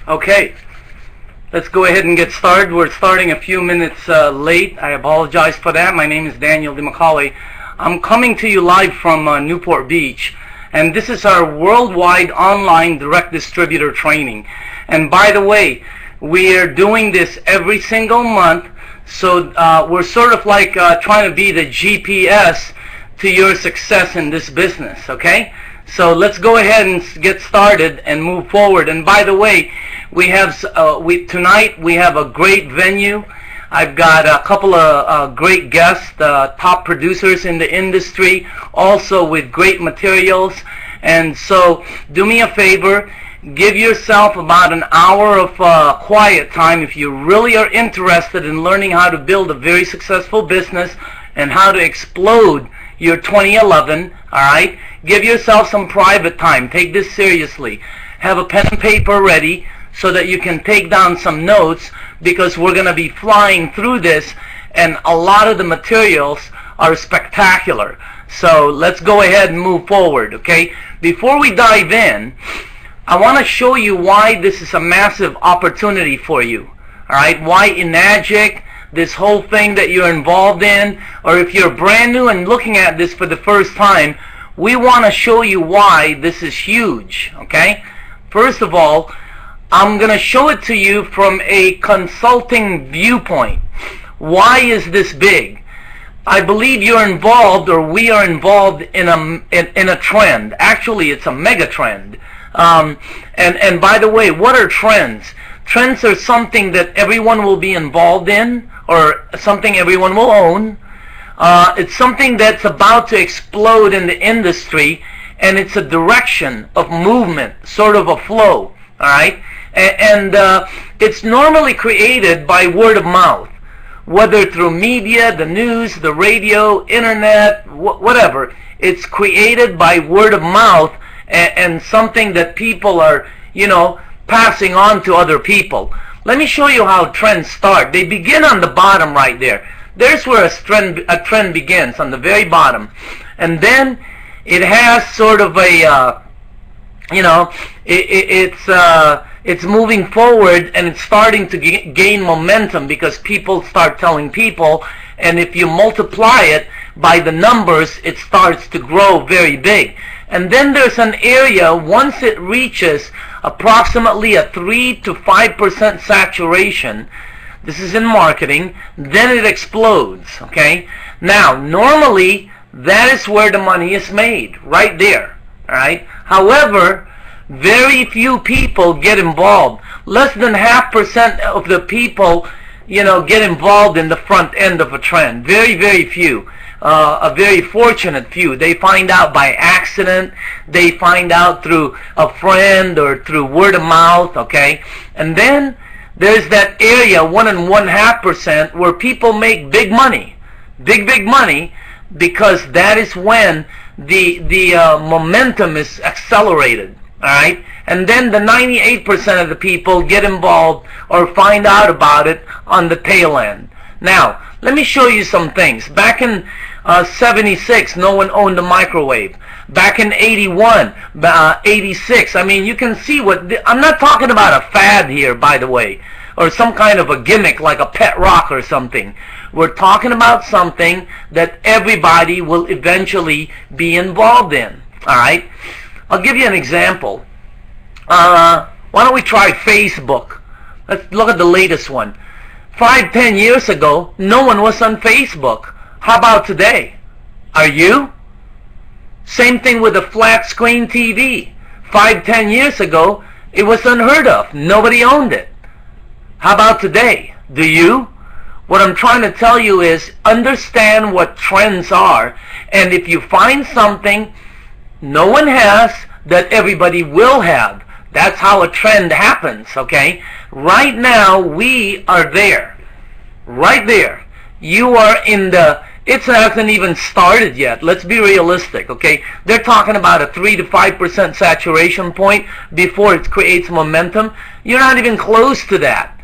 Okay, let's go ahead and get started. We're starting a few minutes late. I apologize for that. My name is Daniel DeMacaulay. I'm coming to you live from Newport Beach, and this is our worldwide online direct distributor training. And by the way, we are doing this every single month, so we're sort of like trying to be the GPS to your success in this business, okay? So let's go ahead and get started and move forward. And by the way, we have tonight we have a great venue. I've got a couple of great guests, top producers in the industry, also with great materials. And so do me a favor, give yourself about an hour of quiet time if you really are interested in learning how to build a very successful business and how to explode your 2011, all right? Give yourself some private time. Take this seriously. Have a pen and paper ready so that you can take down some notes, because we're going to be flying through this, and a lot of the materials are spectacular. So let's go ahead and move forward, okay? Before we dive in, I want to show you why this is a massive opportunity for you, all right? Why Enagic, this whole thing that you're involved in, or if you're brand new and looking at this for the first time, we want to show you why this is huge, okay? First of all, I'm going to show it to you from a consulting viewpoint. Why is this big? I believe you're involved, or we are involved in a trend. Actually, it's a mega trend. And by the way, what are trends? Trends are something that everyone will be involved in, or something everyone will own. It's something that's about to explode in the industry, and it's a direction of movement, sort of a flow, all right? And it's normally created by word of mouth, whether through media, the news, the radio, internet, whatever. It's created by word of mouth, and something that people are, passing on to other people. Let me show you how trends start. They begin on the bottom right there. There's where a trend begins, on the very bottom. And then it has sort of a, it's moving forward, and it's starting to gain momentum because people start telling people, and if you multiply it by the numbers, it starts to grow very big. And then there's an area, once it reaches approximately a 3 to 5% saturation, this is in marketing, then it explodes, okay? Now, normally, that is where the money is made, right there, all right? However, very few people get involved. Less than 0.5% of the people, get involved in the front end of a trend. Very, very few. A very fortunate few. They find out by accident. They find out through a friend or through word of mouth, okay? And then there's that area, 1 and 1/2%, where people make big money. Big money, because that is when the momentum is accelerated, all right? And then the 98% of the people get involved or find out about it on the tail end. Now, let me show you some things. Back in 76, no one owned a microwave. Back in 81, 86, I mean, you can see I'm not talking about a fad here, by the way, or some kind of a gimmick like a pet rock or something. We're talking about something that everybody will eventually be involved in, all right? I'll give you an example. Why don't we try Facebook? Let's look at the latest one. 5-10 years ago, no one was on Facebook. How about today? Are you? Same thing with a flat screen TV. 5-10 years ago, it was unheard of. Nobody owned it. How about today? Do you? What I'm trying to tell you is, understand what trends are, and if you find something no one has, that everybody will have. That's how a trend happens, okay? Right now, we are there. Right there. You are in the... It hasn't even started yet. Let's be realistic, okay? They're talking about a 3 to 5% saturation point before it creates momentum. You're not even close to that.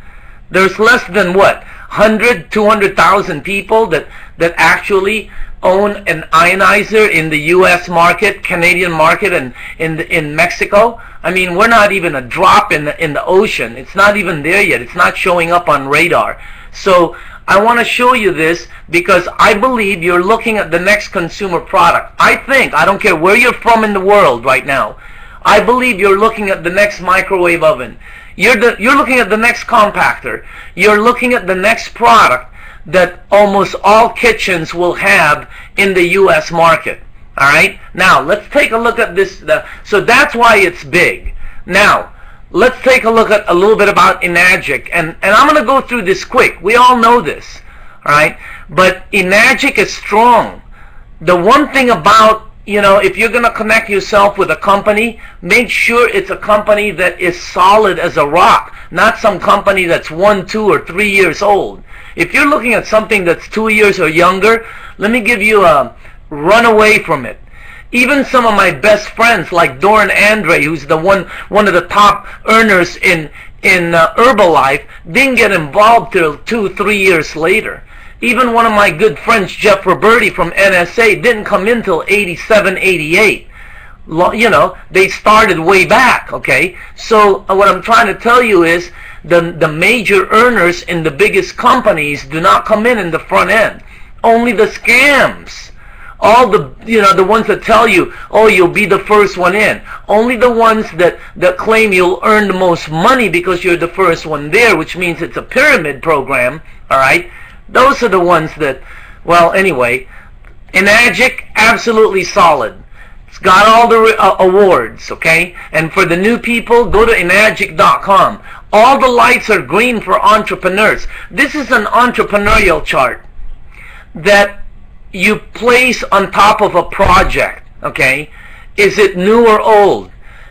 There's less than, 100, 200,000 people that actually own an ionizer in the U.S. market, Canadian market, and in Mexico. I mean, we're not even a drop in the ocean. It's not even there yet. It's not showing up on radar. So I want to show you this because I believe you're looking at the next consumer product. I don't care where you're from in the world right now, I believe you're looking at the next microwave oven. You're looking at the next compactor. You're looking at the next product that almost all kitchens will have in the U.S. market. All right? Now, let's take a look at this. So that's why it's big. Now, let's take a look at a little bit about Enagic. And I'm going to go through this quick. We all know this. All right? But Enagic is strong. The one thing about, if you're going to connect yourself with a company, make sure it's a company that is solid as a rock, not some company that's 1, 2, or 3 years old. If you're looking at something that's 2 years or younger, let me give you a run away from it. Even some of my best friends, like Doran Andre, who's the one of the top earners in Herbalife, didn't get involved till 2, 3 years later. Even one of my good friends, Jeff Roberti from NSA, didn't come in till 87, 88. They started way back, okay? So what I'm trying to tell you is the major earners in the biggest companies do not come in the front end. Only the scams. All the ones that tell you, oh, you'll be the first one in. Only the ones that claim you'll earn the most money because you're the first one there, which means it's a pyramid program, all right? Those are the ones that, well, anyway, Enagic, absolutely solid. It's got all the awards, okay? And for the new people, go to Enagic.com. All the lights are green for entrepreneurs. This is an entrepreneurial chart that you place on top of a project, okay? Is it new or old?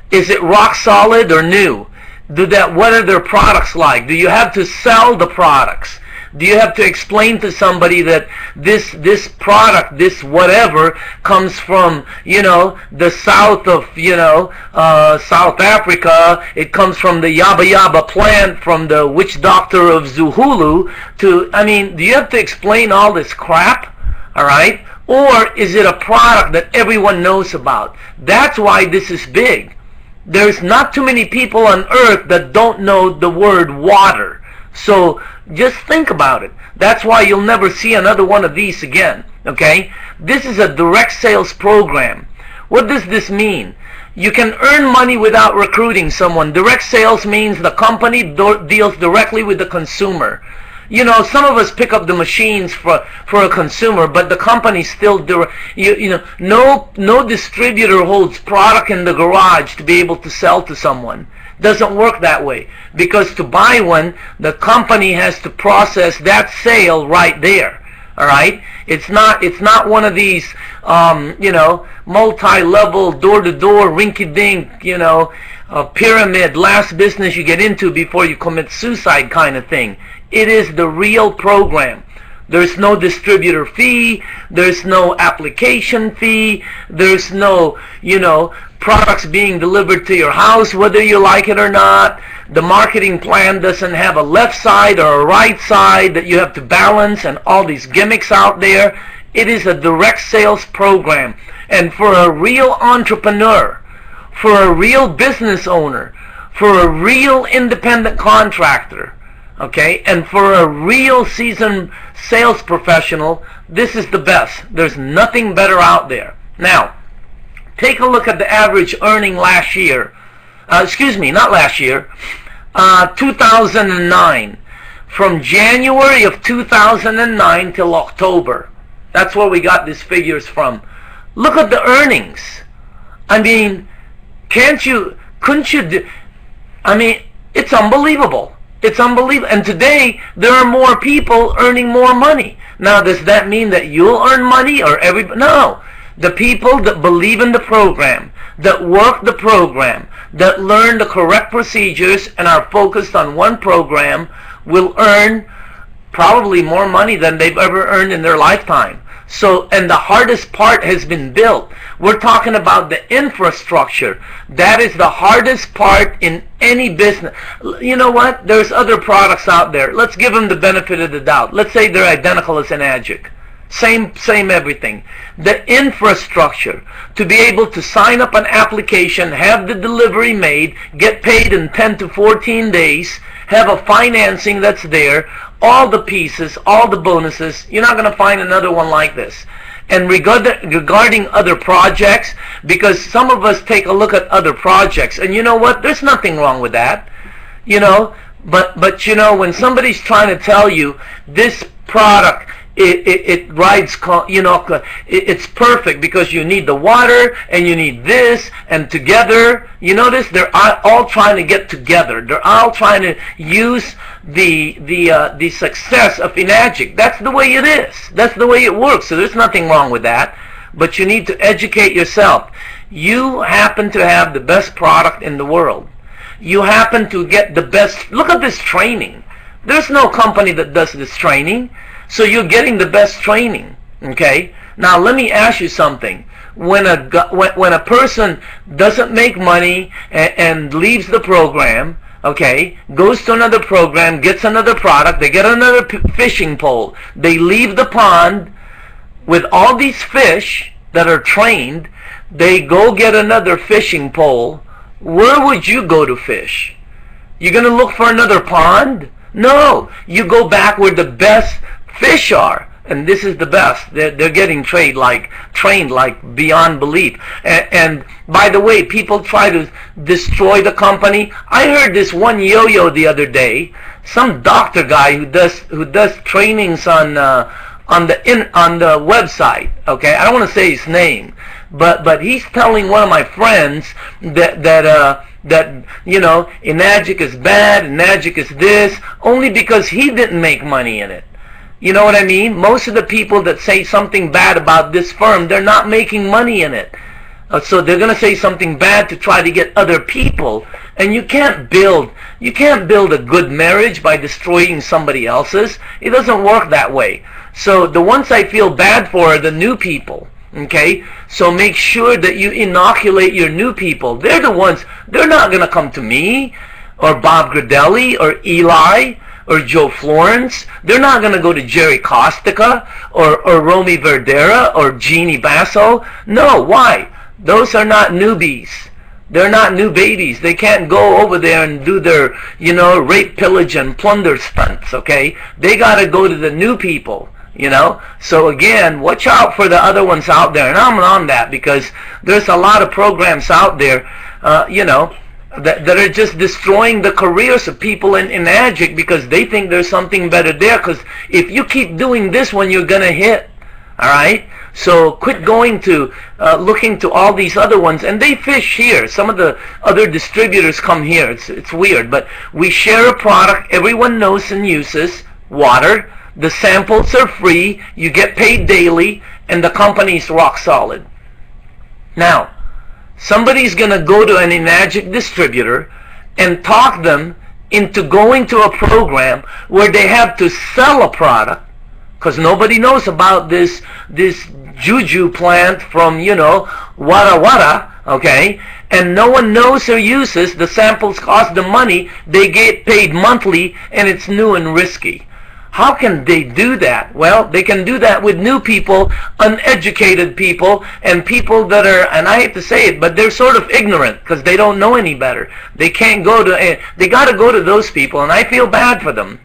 Is it rock solid or new? What are their products like? Do you have to sell the products? Do you have to explain to somebody that this product, this whatever, comes from, the south of, South Africa? It comes from the Yaba Yaba plant from the witch doctor of Zuhulu do you have to explain all this crap? All right? Or is it a product that everyone knows about? That's why this is big. There's not too many people on earth that don't know the word water. So just think about it. That's why you'll never see another one of these again. Okay? This is a direct sales program. What does this mean? You can earn money without recruiting someone. Direct sales means the company deals directly with the consumer. Some of us pick up the machines for a consumer, but the company still no distributor holds product in the garage to be able to sell to someone. Doesn't work that way, because to buy one, the company has to process that sale right there. All right? It's not one of these multi-level, door-to-door, rinky-dink, pyramid, last business you get into before you commit suicide kind of thing. It is the real program. There's no distributor fee. There's no application fee. There's no, products being delivered to your house, whether you like it or not. The marketing plan doesn't have a left side or a right side that you have to balance and all these gimmicks out there. It is a direct sales program. And for a real entrepreneur, for a real business owner, for a real independent contractor, okay, and for a real seasoned sales professional, this is the best. There's nothing better out there. Now, take a look at the average earning last year. 2009. From January of 2009 till October. That's where we got these figures from. Look at the earnings. Couldn't you it's unbelievable. It's unbelievable. And today, there are more people earning more money. Now, does that mean that you'll earn money or everybody? No. The people that believe in the program, that work the program, that learn the correct procedures and are focused on one program will earn probably more money than they've ever earned in their lifetime. So, and the hardest part has been built. We're talking about the infrastructure. That is the hardest part in any business. You know what? There's other products out there. Let's give them the benefit of the doubt. Let's say they're identical as Enagic. Same everything. The infrastructure to be able to sign up an application, have the delivery made, get paid in 10 to 14 days, have a financing that's there, all the pieces, all the bonuses. You're not going to find another one like this. And regarding other projects, because some of us take a look at other projects, and you know what? There's nothing wrong with that. But you know, when somebody's trying to tell you this product, it rides, it's perfect because you need the water and you need this, and together, you notice they're all trying to get together. They're all trying to use the success of Enagic. That's the way it is. That's the way it works. So there's nothing wrong with that. But you need to educate yourself. You happen to have the best product in the world. You happen to get the best. Look at this training. There's no company that does this training. So you're getting the best training. Okay? Now let me ask you something. When a person doesn't make money and leaves the program, okay, goes to another program, gets another product, they get another fishing pole, they leave the pond with all these fish that are trained, they go get another fishing pole. Where would you go to fish? You're going to look for another pond? No, you go back where the best fish are. And this is the best. They're getting trained like beyond belief. And by the way, people try to destroy the company. I heard this one yo-yo the other day. Some doctor guy who does trainings on the website. Okay, I don't want to say his name, but he's telling one of my friends that Enagic is bad, Enagic is this, only because he didn't make money in it. You know what I mean? Most of the people that say something bad about this firm, they're not making money in it. So they're going to say something bad to try to get other people. And you can't build a good marriage by destroying somebody else's. It doesn't work that way. So the ones I feel bad for are the new people. Okay? So make sure that you inoculate your new people. They're the ones, they're not going to come to me or Bob Gradelli or Eli or Joe Florence. They're not going to go to Jerry Costica or Romy Verdera or Jeannie Basso. No, why? Those are not newbies. They're not new babies. They can't go over there and do their, rape, pillage, and plunder stunts, okay? They got to go to the new people, So again, watch out for the other ones out there. And I'm on that because there's a lot of programs out there, that are just destroying the careers of people in Enagic because they think there's something better there. Because if you keep doing this one, you're going to hit. All right? So quit going to looking to all these other ones. And they fish here. Some of the other distributors come here. It's weird. But we share a product everyone knows and uses, water. The samples are free. You get paid daily. And the company's rock solid. Now, somebody's going to go to an Enagic distributor and talk them into going to a program where they have to sell a product because nobody knows about this juju plant from, Wada Wada, okay? And no one knows or uses. The samples cost them money. They get paid monthly, and it's new and risky. How can they do that? Well, they can do that with new people, uneducated people, and people that are, and I hate to say it, but they're sort of ignorant because they don't know any better. They can't go to, they got to go to those people, and I feel bad for them,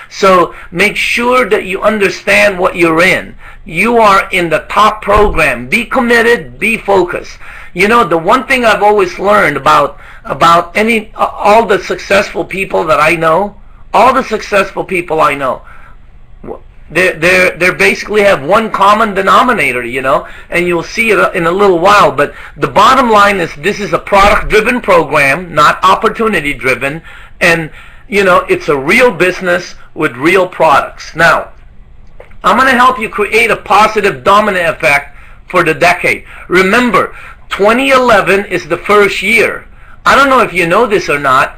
So make sure that you understand what you're in. You are in the top program. Be committed, be focused. The one thing I've always learned about all the successful people that I know, all the successful people I know, they basically have one common denominator, and you'll see it in a little while. But the bottom line is this is a product-driven program, not opportunity-driven, and, it's a real business with real products. Now, I'm going to help you create a positive dominant effect for the decade. Remember, 2011 is the first year. I don't know if you know this or not.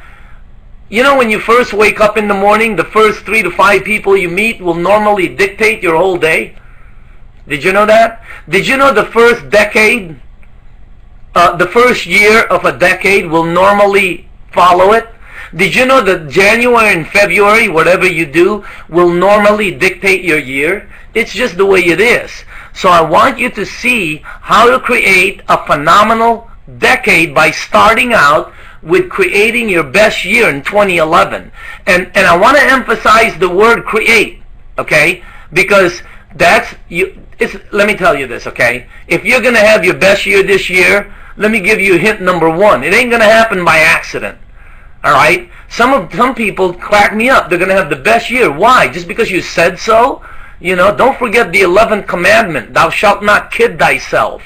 When you first wake up in the morning, the first 3 to 5 people you meet will normally dictate your whole day. Did you know that? Did you know the first year of a decade will normally follow it? Did you know that January and February, whatever you do, will normally dictate your year? It's just the way it is. So I want you to see how to create a phenomenal decade by starting out with creating your best year in 2011. And I want to emphasize the word create, okay? Because let me tell you this, okay? If you're going to have your best year this year, let me give you hint number one. It ain't going to happen by accident. All right? Some people crack me up. They're going to have the best year. Why? Just because you said so? You know, don't forget the 11th commandment. Thou shalt not kid thyself.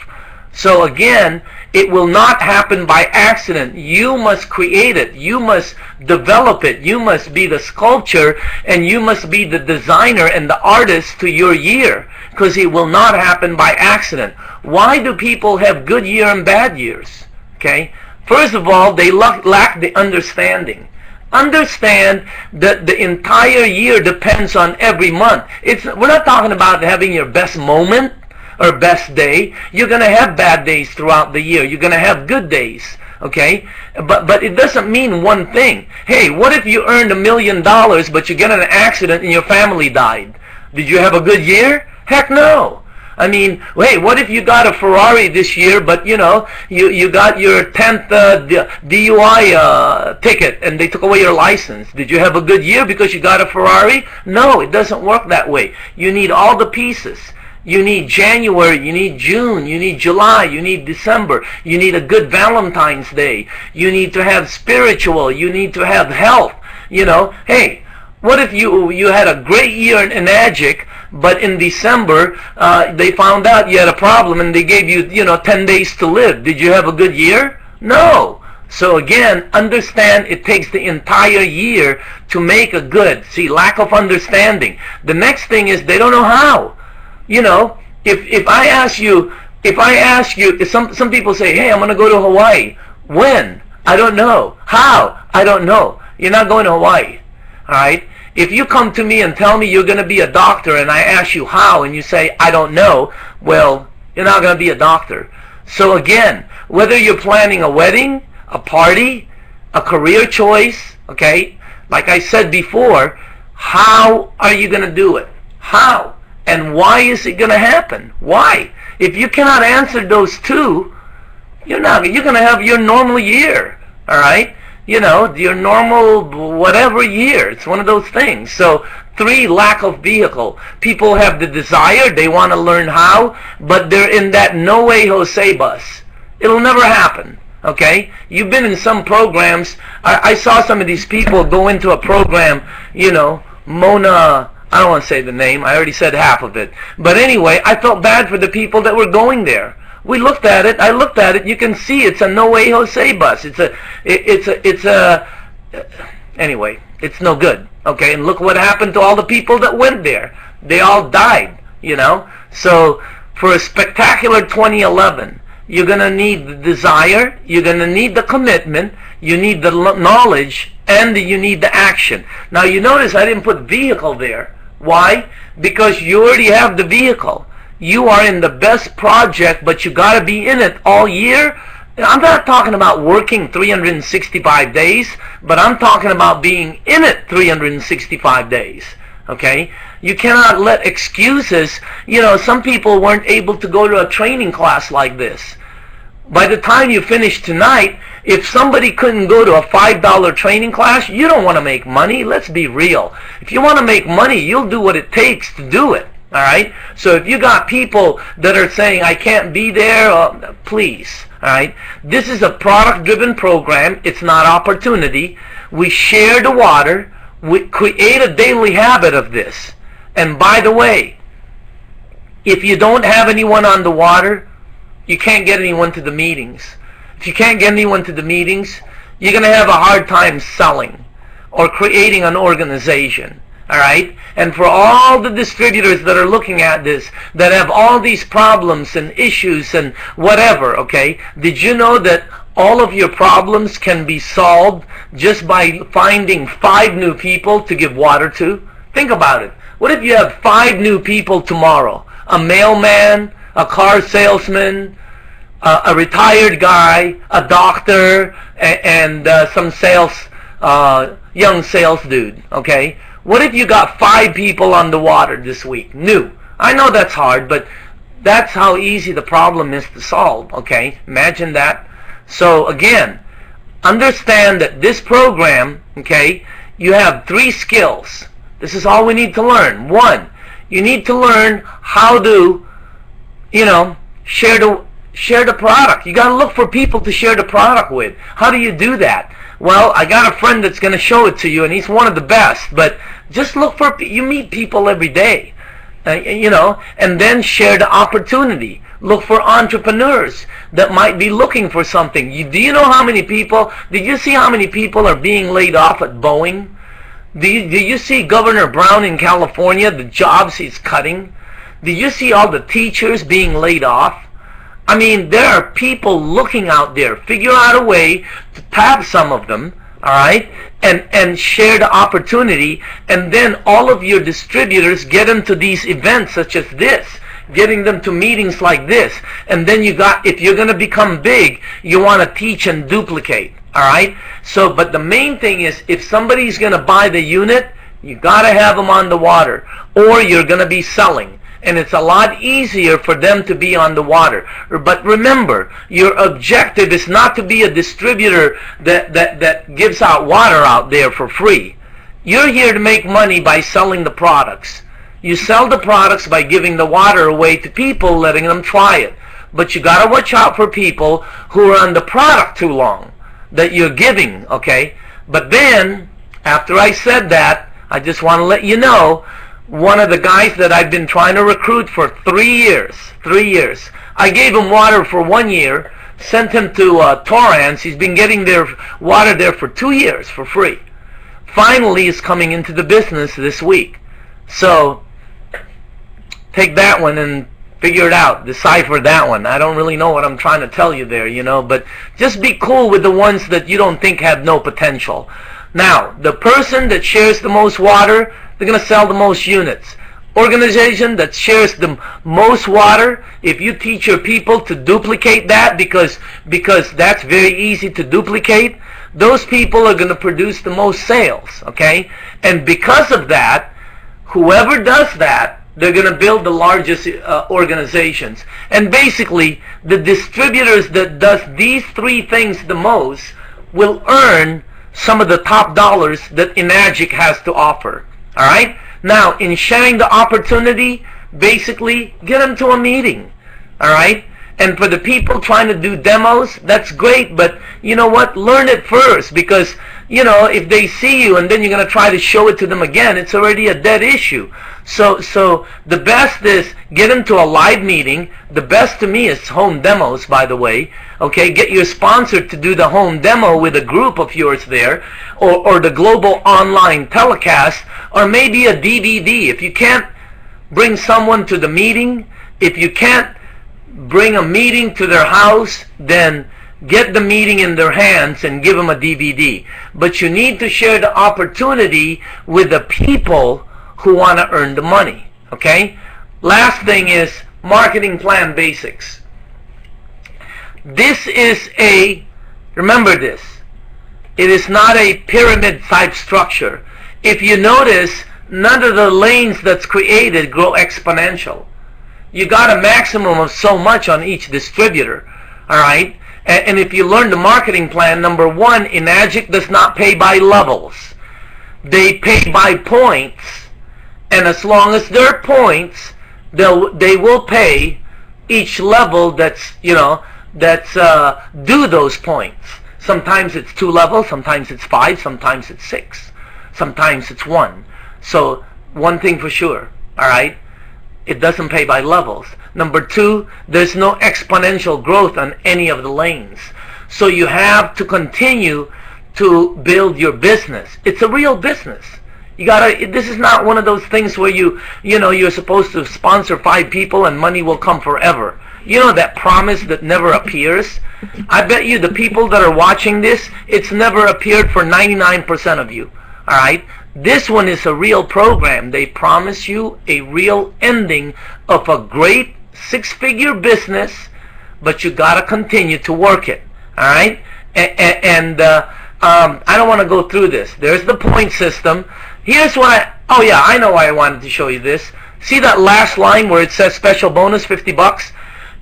So again, it will not happen by accident. You must create it. You must develop it. You must be the sculptor, and you must be the designer and the artist to your year, because it will not happen by accident. Why do people have good year and bad years? Okay? First of all, they lack the understanding. Understand that the entire year depends on every month. We're not talking about having your best moment or best day. You're going to have bad days throughout the year. You're going to have good days, okay? But it doesn't mean one thing. Hey, what if you earned $1 million but you get in an accident and your family died? Did you have a good year? Heck no. I mean, hey, what if you got a Ferrari this year, but you know, you got your 10th DUI ticket and they took away your license? Did you have a good year because you got a Ferrari? No, it doesn't work that way. You need all the pieces. You need January, you need June, you need July, you need December, you need a good Valentine's Day, you need to have spiritual, you need to have health. You know, hey, what if you had a great year in Enagic, but in December they found out you had a problem and they gave you, 10 days to live? Did you have a good year? No. So again, understand it takes the entire year to make a good. See, lack of understanding. The next thing is they don't know how. You know, if I ask you, if some people say, hey, I'm going to go to Hawaii. When? I don't know. How? I don't know. You're not going to Hawaii. All right? If you come to me and tell me you're going to be a doctor and I ask you how and you say, I don't know, well, you're not going to be a doctor. So again, whether you're planning a wedding, a party, a career choice, okay, like I said before, how are you going to do it? How? And why is it going to happen? Why? If you cannot answer those two, you're going to have your normal year, all right? You know, your normal whatever year. It's one of those things. So 3, lack of vehicle. People have the desire, they want to learn how, but they're in that no way Jose bus. It'll never happen, okay? You've been in some programs. I saw some of these people go into a program, Mona, I don't want to say the name. I already said half of it. But anyway, I felt bad for the people that were going there. We looked at it. I looked at it. You can see it's a no way Jose bus. Anyway, it's no good. Okay, and look what happened to all the people that went there. They all died, So for a spectacular 2011, you're going to need the desire, you're going to need the commitment, you need the knowledge, and you need the action. Now you notice I didn't put vehicle there. Why? Because you already have the vehicle. You are in the best project, but you got to be in it all year. I'm not talking about working 365 days, but I'm talking about being in it 365 days. Okay? You cannot let excuses. Some people weren't able to go to a training class like this. By the time you finish tonight, if somebody couldn't go to a $5 training class, you don't want to make money. Let's be real. If you want to make money, you'll do what it takes to do it. All right? So if you got people that are saying, I can't be there, please. All right? This is a product-driven program. It's not opportunity. We share the water. We create a daily habit of this. And by the way, if you don't have anyone on the water, you can't get anyone to the meetings. If you can't get anyone to the meetings, you're going to have a hard time selling or creating an organization. All right? And for all the distributors that are looking at this, that have all these problems and issues and whatever, okay, did you know that all of your problems can be solved just by finding 5 new people to give water to? Think about it. What if you have 5 new people tomorrow? A mailman, a car salesman, a retired guy, a doctor, and some sales young sales dude, okay? What if you got 5 people on the water this week, new? I know that's hard, but that's how easy the problem is to solve, okay? Imagine that. So again, understand that this program, okay, you have 3 skills. This is all we need to learn. 1, you need to learn how to, share the product. You got to look for people to share the product with. How do you do that? Well, I got a friend that's going to show it to you, and he's one of the best. But just look for, you meet people every day, and then share the opportunity. Look for entrepreneurs that might be looking for something. Do you know how many people, did you see how many people are being laid off at Boeing? Do you see Governor Brown in California, the jobs he's cutting? Do you see all the teachers being laid off? I mean, there are people looking out there. Figure out a way to tap some of them, all right, and share the opportunity, and then all of your distributors get them to these events such as this, getting them to meetings like this, and then if you're going to become big, you want to teach and duplicate, all right? So, but the main thing is, if somebody's going to buy the unit, you got to have them on the water, or you're going to be selling. And it's a lot easier for them to be on the water. But remember, your objective is not to be a distributor that gives out water out there for free. You're here to make money by selling the products. You sell the products by giving the water away to people, letting them try it. But you got to watch out for people who are on the product too long that you're giving, okay? But then, after I said that, I just want to let you know, one of the guys that I've been trying to recruit for 3 years, I gave him water for 1 year, sent him to Torrance. He's been getting their water there for 2 years for free. Finally, he's coming into the business this week. So, take that one and figure it out. Decipher that one. I don't really know what I'm trying to tell you there, but just be cool with the ones that you don't think have no potential. Now, the person that shares the most water, they're going to sell the most units. Organization that shares the most water, if you teach your people to duplicate that, because that's very easy to duplicate, those people are going to produce the most sales, okay? And because of that, whoever does that, they're going to build the largest organizations. And basically, the distributors that does these 3 things the most will earn some of the top dollars that Enagic has to offer. All right? Now, in sharing the opportunity, basically, get them to a meeting. All right? And for the people trying to do demos, that's great, but you know what? Learn it first, because, if they see you and then you're going to try to show it to them again, it's already a dead issue. So the best is get them to a live meeting. The best to me is home demos, by the way. Okay, get your sponsor to do the home demo with a group of yours there, or the global online telecast, or maybe a DVD. If you can't bring someone to the meeting, if you can't bring a meeting to their house, then get the meeting in their hands and give them a DVD. But you need to share the opportunity with the people who want to earn the money. Okay? Last thing is marketing plan basics. This is remember this, it is not a pyramid type structure. If you notice, none of the lanes that's created grow exponential. You got a maximum of so much on each distributor. Alright? And if you learn the marketing plan, number 1, Enagic does not pay by levels. They pay by points. And as long as there are points, they will pay each level that's due those points. Sometimes it's 2 levels, sometimes it's 5, sometimes it's 6, sometimes it's 1. So one thing for sure, all right, it doesn't pay by levels. Number 2, there's no exponential growth on any of the lanes. So you have to continue to build your business. It's a real business. You gotta. This is not one of those things where you're supposed to sponsor 5 people and money will come forever. You know that promise that never appears? I bet you the people that are watching this, it's never appeared for 99% of you. All right? This one is a real program. They promise you a real ending of a great 6-figure business, but you got to continue to work it. All right? And I don't want to go through this. There's the point system. Here's what oh yeah, I know why I wanted to show you this. See that last line where it says special bonus, 50 bucks?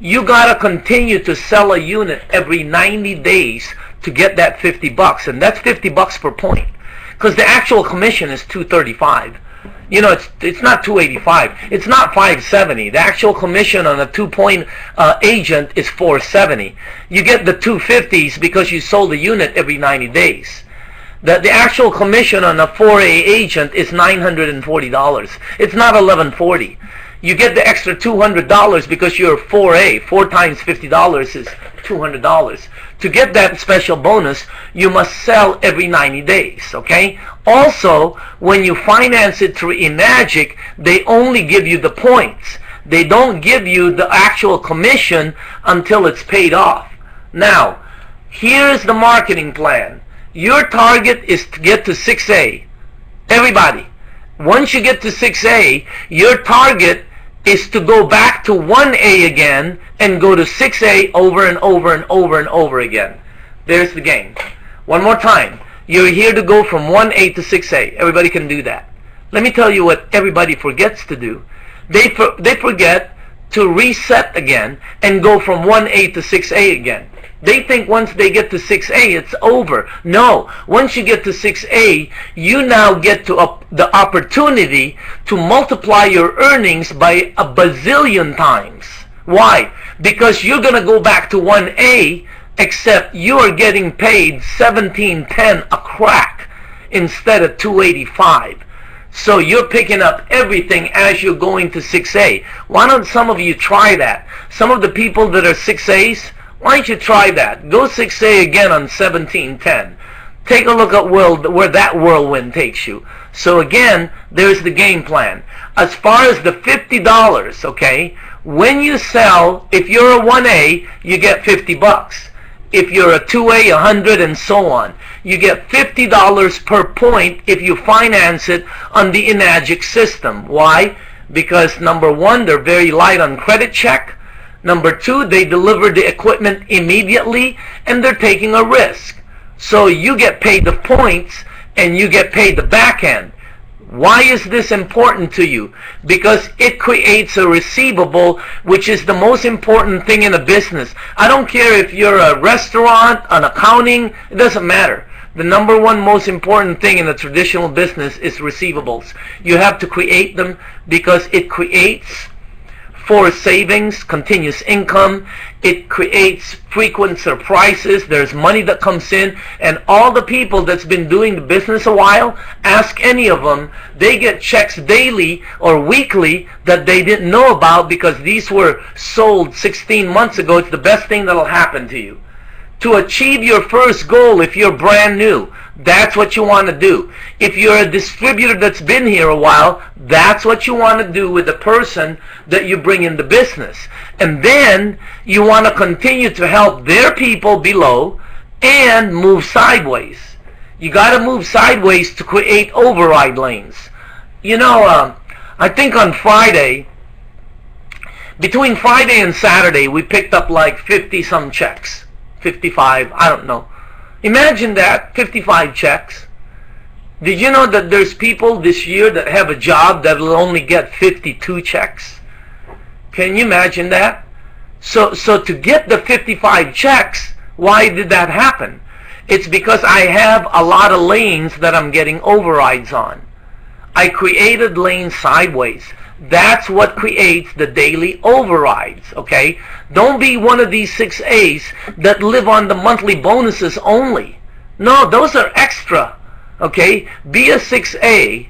You got to continue to sell a unit every 90 days to get that 50 bucks. And that's 50 bucks per point. Because the actual commission is 235. You know, it's not 285. It's not 570. The actual commission on a 2-point agent is 470. You get the 250s because you sold a unit every 90 days. The actual commission on a 4A agent is $940. It's not $1140. You get the extra $200 because you're 4A. 4 times $50 is $200. To get that special bonus, you must sell every 90 days, okay? Also, when you finance it through Enagic, they only give you the points. They don't give you the actual commission until it's paid off. Now, here's the marketing plan. Your target is to get to 6A. Everybody. Once you get to 6A, your target is to go back to 1A again and go to 6A over and over and over and over again. There's the game. One more time. You're here to go from 1A to 6A. Everybody can do that. Let me tell you what everybody forgets to do. They forget to reset again and go from 1A to 6A again. They think once they get to 6A, it's over. No. Once you get to 6A, you now get to the opportunity to multiply your earnings by a bazillion times. Why? Because you're going to go back to 1A, except you are getting paid $17.10 a crack instead of $285. So you're picking up everything as you're going to 6A. Why don't some of you try that? Some of the people that are 6As, why don't you try that? Go 6A again on 1710. Take a look at where that whirlwind takes you. So again, there's the game plan. As far as the $50, okay, when you sell, if you're a 1A, you get 50 bucks. If you're a 2A, 100, and so on. You get $50 per point if you finance it on the Enagic system. Why? Because number one, they're very light on credit check. Number two, they deliver the equipment immediately, and they're taking a risk. So you get paid the points, and you get paid the back end. Why is this important to you? Because it creates a receivable, which is the most important thing in a business. I don't care if you're a restaurant, an accounting, it doesn't matter. The number one most important thing in a traditional business is receivables. You have to create them because it creates for savings, continuous income. It creates frequent surprises. There's money that comes in, and all the people that's been doing the business a while, ask any of them, they get checks daily or weekly that they didn't know about because these were sold 16 months ago. It's the best thing that'll happen to you. To achieve your first goal, if you're brand new, that's what you want to do. If you're a distributor that's been here a while, that's what you want to do with the person that you bring in the business. And then you want to continue to help their people below and move sideways. You got to move sideways to create override lanes. You know, I think on Friday, between Friday and Saturday, we picked up like 50 some checks. 55, I don't know. Imagine that, 55 checks. Did you know that there's people this year that have a job that will only get 52 checks? Can you imagine that? So to get the 55 checks, why did that happen? It's because I have a lot of lanes that I'm getting overrides on. I created lanes sideways. That's what creates the daily overrides, okay? Don't be one of these 6As that live on the monthly bonuses only. No, those are extra, okay? Be a 6A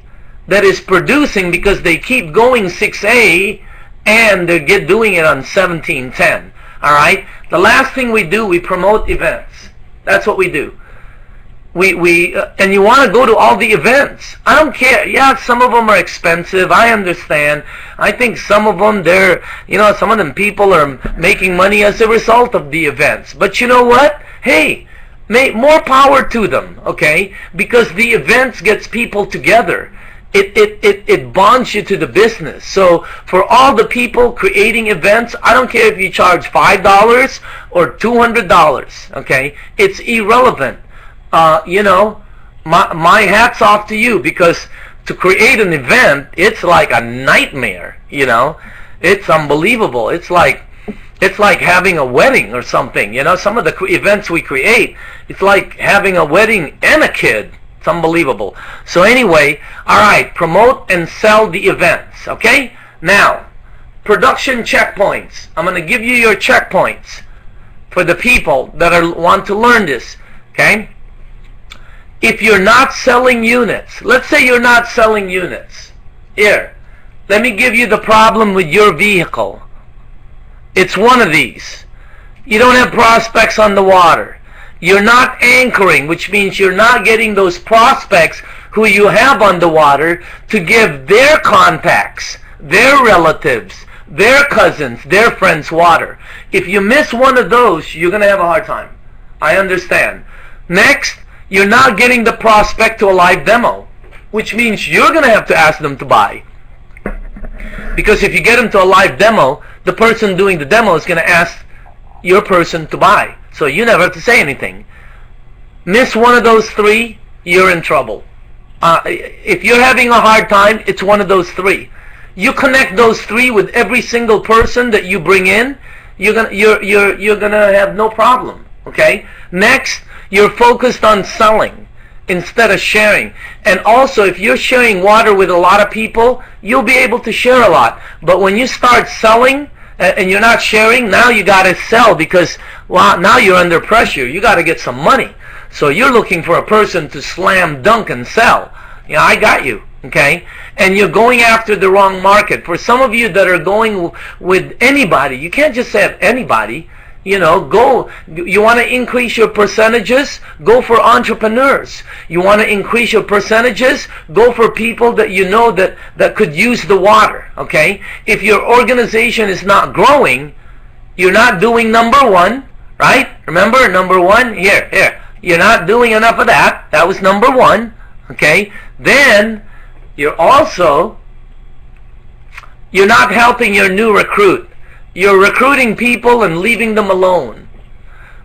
that is producing because they keep going 6A and they're doing it on 1710, all right? The last thing we do, we promote events. That's what we do. And you want to go to all the events. I don't care. Yeah, some of them are expensive. I understand. I think some of them, some of them people are making money as a result of the events. But you know what? Hey, more power to them, okay? Because the events gets people together. It bonds you to the business. So for all the people creating events, I don't care if you charge $5 or $200, okay? It's irrelevant. you know, my hat's off to you, because to create an event, it's like a nightmare, you know. It's unbelievable. It's like having a wedding or something, you know. Some of the events we create, it's like having a wedding and a kid. It's unbelievable. So anyway, all right, promote and sell the events, okay? Now, production checkpoints. I'm going to give you your checkpoints for the people that want to learn this, okay? If you're not selling units, let's say you're not selling units. Here, let me give you the problem with your vehicle. It's one of these. You don't have prospects on the water. You're not anchoring, which means you're not getting those prospects who you have on the water to give their contacts, their relatives, their cousins, their friends water. If you miss one of those, you're going to have a hard time. I understand. Next, you're not getting the prospect to a live demo, which means you're going to have to ask them to buy. Because if you get them to a live demo, the person doing the demo is going to ask your person to buy. So you never have to say anything. Miss one of those three, you're in trouble. If you're having a hard time, it's one of those three. You connect those three with every single person that you bring in, you're gonna have no problem. Okay? Next, you're focused on selling instead of sharing. And also, if you're sharing water with a lot of people, you'll be able to share a lot. But when you start selling and you're not sharing, now you got to sell, because now you're under pressure. You got to get some money. So you're looking for a person to slam dunk and sell. You know, I got you. Okay? And you're going after the wrong market. For some of you that are going with anybody, you can't just say anybody. You know, you want to increase your percentages, go for entrepreneurs. You want to increase your percentages, go for people that you know that could use the water, okay? If your organization is not growing, you're not doing number one, right? Remember, number one, here. You're not doing enough of that. That was number one, okay? Then, you're not helping your new recruit. You're recruiting people and leaving them alone,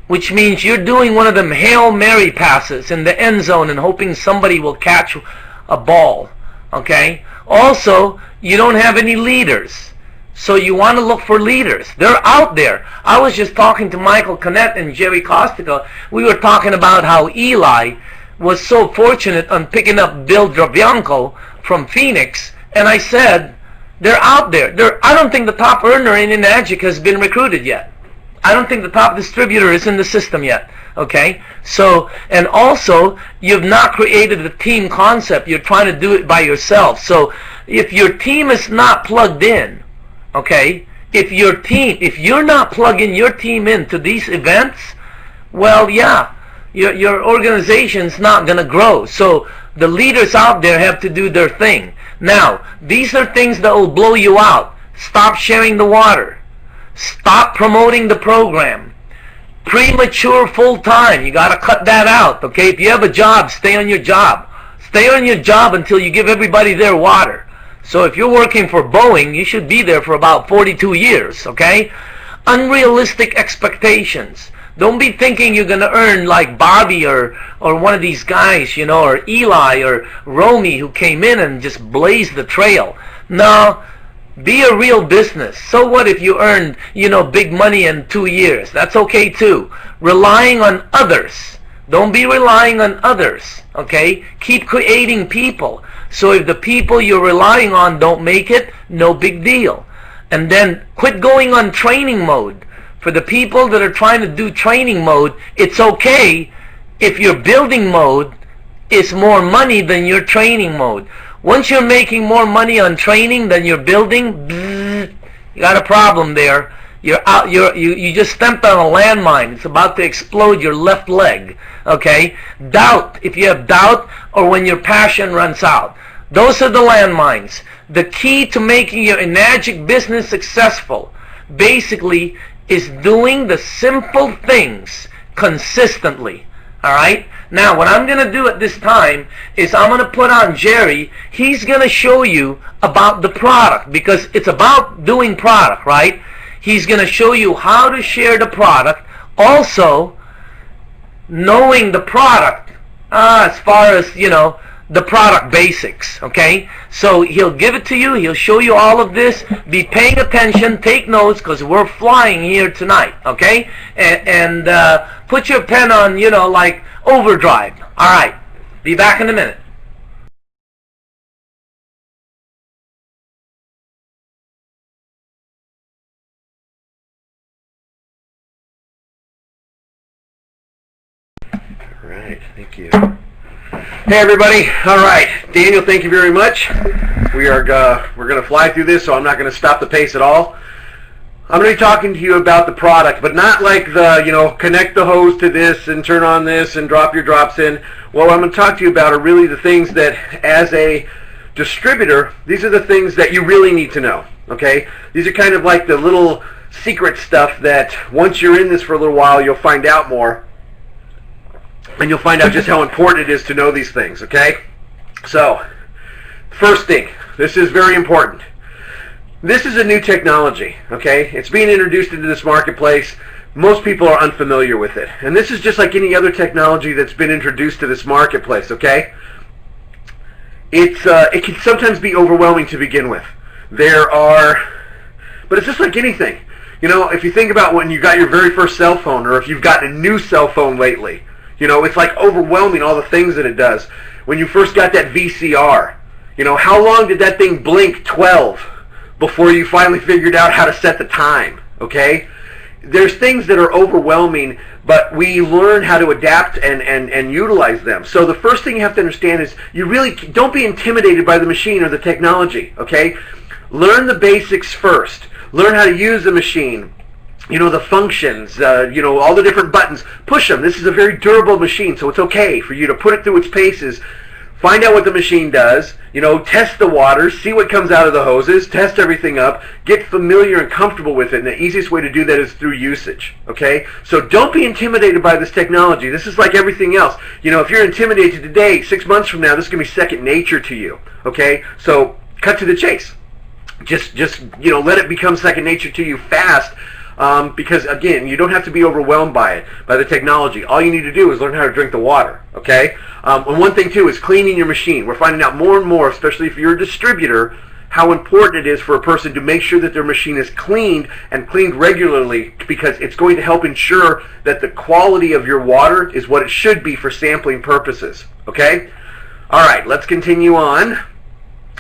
which means you're doing one of them Hail Mary passes in the end zone and hoping somebody will catch a ball, okay? Also, you don't have any leaders, so you want to look for leaders. They're out there. I was just talking to Michael Canet and Jerry Costico. We were talking about how Eli was so fortunate on picking up Bill Drabianco from Phoenix, and I said, they're out there. I don't think the top earner in Enagic has been recruited yet. I don't think the top distributor is in the system yet. Okay? So, and also, you've not created a team concept. You're trying to do it by yourself. So, if your team is not plugged in, okay, if you're not plugging your team into these events, well, yeah, your organization's not going to grow. So, the leaders out there have to do their thing. Now, these are things that will blow you out. Stop sharing the water. Stop promoting the program. Premature full-time. You got to cut that out. Okay? If you have a job, stay on your job. Stay on your job until you give everybody their water. So if you're working for Boeing, you should be there for about 42 years. Okay? Unrealistic expectations. Don't be thinking you're going to earn like Bobby or one of these guys, you know, or Eli or Romy, who came in and just blazed the trail. No, be a real business. So what if you earned, you know, big money in 2 years? That's okay too. Relying on others. Don't be relying on others, okay? Keep creating people. So if the people you're relying on don't make it, no big deal. And then quit going on training mode. For the people that are trying to do training mode, it's okay if your building mode is more money than your training mode. Once you're making more money on training than you're building, you got a problem there. You just stepped on a landmine. It's about to explode your left leg. Okay? Doubt, if you have doubt, or when your passion runs out. Those are the landmines. The key to making your Enagic business successful, basically, is doing the simple things consistently. Alright? Now, what I'm going to do at this time is I'm going to put on Jerry. He's going to show you about the product, because it's about doing product, right? He's going to show you how to share the product. Also, knowing the product As far as, the product basics, okay? So he'll give it to you, he'll show you all of this. Be paying attention, take notes, because we're flying here tonight, okay? And put your pen on, like overdrive. All right, be back in a minute. All right, thank you. Hey everybody. All right, Daniel, thank you very much. We're going to fly through this, so I'm not going to stop the pace at all. I'm going to be talking to you about the product, but not like the, connect the hose to this and turn on this and drop your drops in. What I'm going to talk to you about are really the things that, as a distributor, these are the things that you really need to know, okay? These are kind of like the little secret stuff that once you're in this for a little while, you'll find out more. And you'll find out just how important it is to know these things, okay? So, first thing, this is very important. This is a new technology, okay? It's being introduced into this marketplace. Most people are unfamiliar with it. And this is just like any other technology that's been introduced to this marketplace, okay? It can sometimes be overwhelming to begin with. But it's just like anything. If you think about when you got your very first cell phone, or if you've gotten a new cell phone lately, it's like overwhelming, all the things that it does. When you first got that VCR, how long did that thing blink? 12 before you finally figured out how to set the time, okay? There's things that are overwhelming, but we learn how to adapt and utilize them. So the first thing you have to understand is you really don't be intimidated by the machine or the technology, okay? Learn the basics first. Learn how to use the machine. The functions, all the different buttons. Push them. This is a very durable machine, so it's okay for you to put it through its paces. Find out what the machine does. Test the water. See what comes out of the hoses. Test everything up. Get familiar and comfortable with it, and the easiest way to do that is through usage, okay? So don't be intimidated by this technology. This is like everything else. If you're intimidated today, 6 months from now, this is going to be second nature to you, okay? So cut to the chase. Just let it become second nature to you fast. Because again, you don't have to be overwhelmed by the technology. All you need to do is learn how to drink the water, okay? And one thing too is cleaning your machine. We're finding out more and more, especially if you're a distributor, how important it is for a person to make sure that their machine is cleaned and cleaned regularly, because it's going to help ensure that the quality of your water is what it should be for sampling purposes, okay? All right, let's continue on.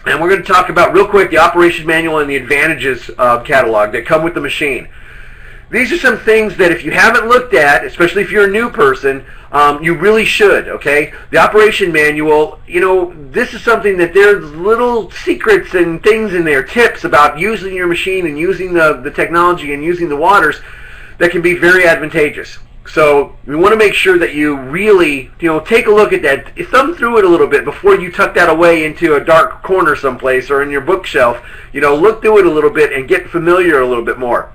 And we're going to talk about real quick the operation manual and the advantages catalog that come with the machine. These are some things that if you haven't looked at, especially if you're a new person, you really should, okay? The operation manual, this is something that there's little secrets and things in there, tips about using your machine and using the technology and using the waters that can be very advantageous. So we want to make sure that you really, take a look at that, thumb through it a little bit before you tuck that away into a dark corner someplace or in your bookshelf. Look through it a little bit and get familiar a little bit more.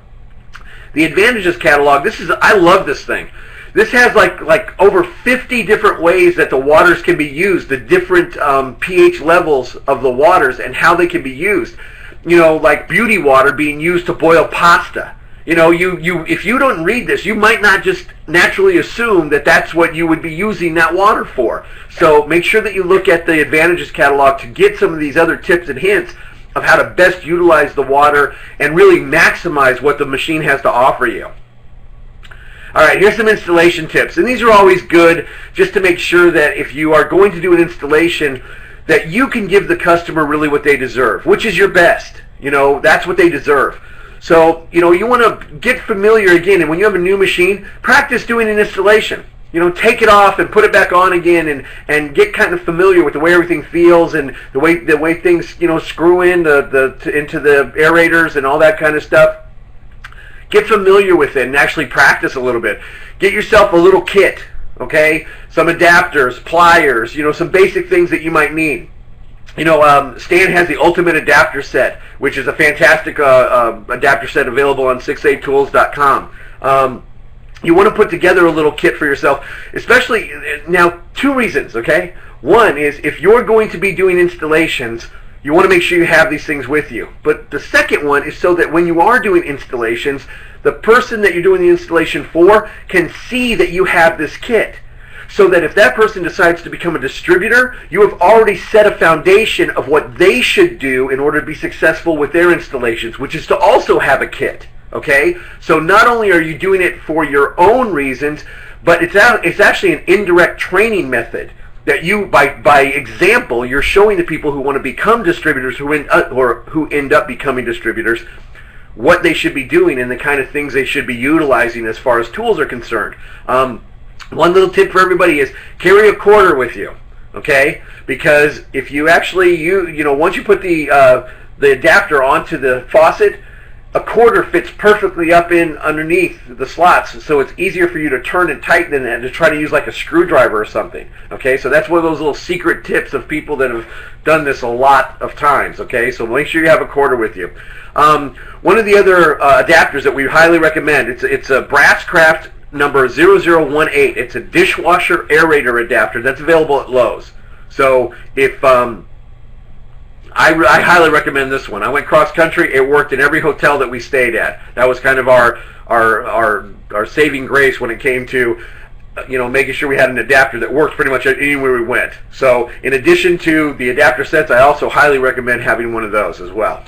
The advantages catalog, I love this thing. This has like over 50 different ways that the waters can be used, the different pH levels of the waters and how they can be used. Like beauty water being used to boil pasta. If you don't read this, you might not just naturally assume that that's what you would be using that water for. So make sure that you look at the advantages catalog to get some of these other tips and hints of how to best utilize the water and really maximize what the machine has to offer you. All right, here's some installation tips. And these are always good just to make sure that if you are going to do an installation, that you can give the customer really what they deserve, which is your best. That's what they deserve. So, you want to get familiar again, and when you have a new machine, practice doing an installation. Take it off and put it back on again, and get kind of familiar with the way everything feels and the way things screw in into the aerators and all that kind of stuff. Get familiar with it and actually practice a little bit. Get yourself a little kit, okay? Some adapters, pliers, some basic things that you might need. Stan has the Ultimate Adapter Set, which is a fantastic adapter set available on 6atools.com. You want to put together a little kit for yourself, especially now. 2 reasons, okay? One is if you're going to be doing installations, you want to make sure you have these things with you. But the second one is so that when you are doing installations, the person that you're doing the installation for can see that you have this kit. so that if that person decides to become a distributor, you have already set a foundation of what they should do in order to be successful with their installations, which is to also have a kit. Okay? So not only are you doing it for your own reasons, but it's actually an indirect training method that you, by example, you're showing the people who want to become distributors, who end up becoming distributors, what they should be doing and the kind of things they should be utilizing as far as tools are concerned. One little tip for everybody is carry a quarter with you, okay? Because if you actually, once you put the adapter onto the faucet, a quarter fits perfectly up in underneath the slots, so it's easier for you to turn and tighten than to try to use like a screwdriver or something. Okay, so that's one of those little secret tips of people that have done this a lot of times. Okay, so make sure you have a quarter with you. One of the other adapters that we highly recommend, it's a Brasscraft number 0018. It's a dishwasher aerator adapter that's available at Lowe's. So if I highly recommend this one. I went cross country. It worked in every hotel that we stayed at. That was kind of our saving grace when it came to making sure we had an adapter that worked pretty much anywhere we went. So in addition to the adapter sets, I also highly recommend having one of those as well.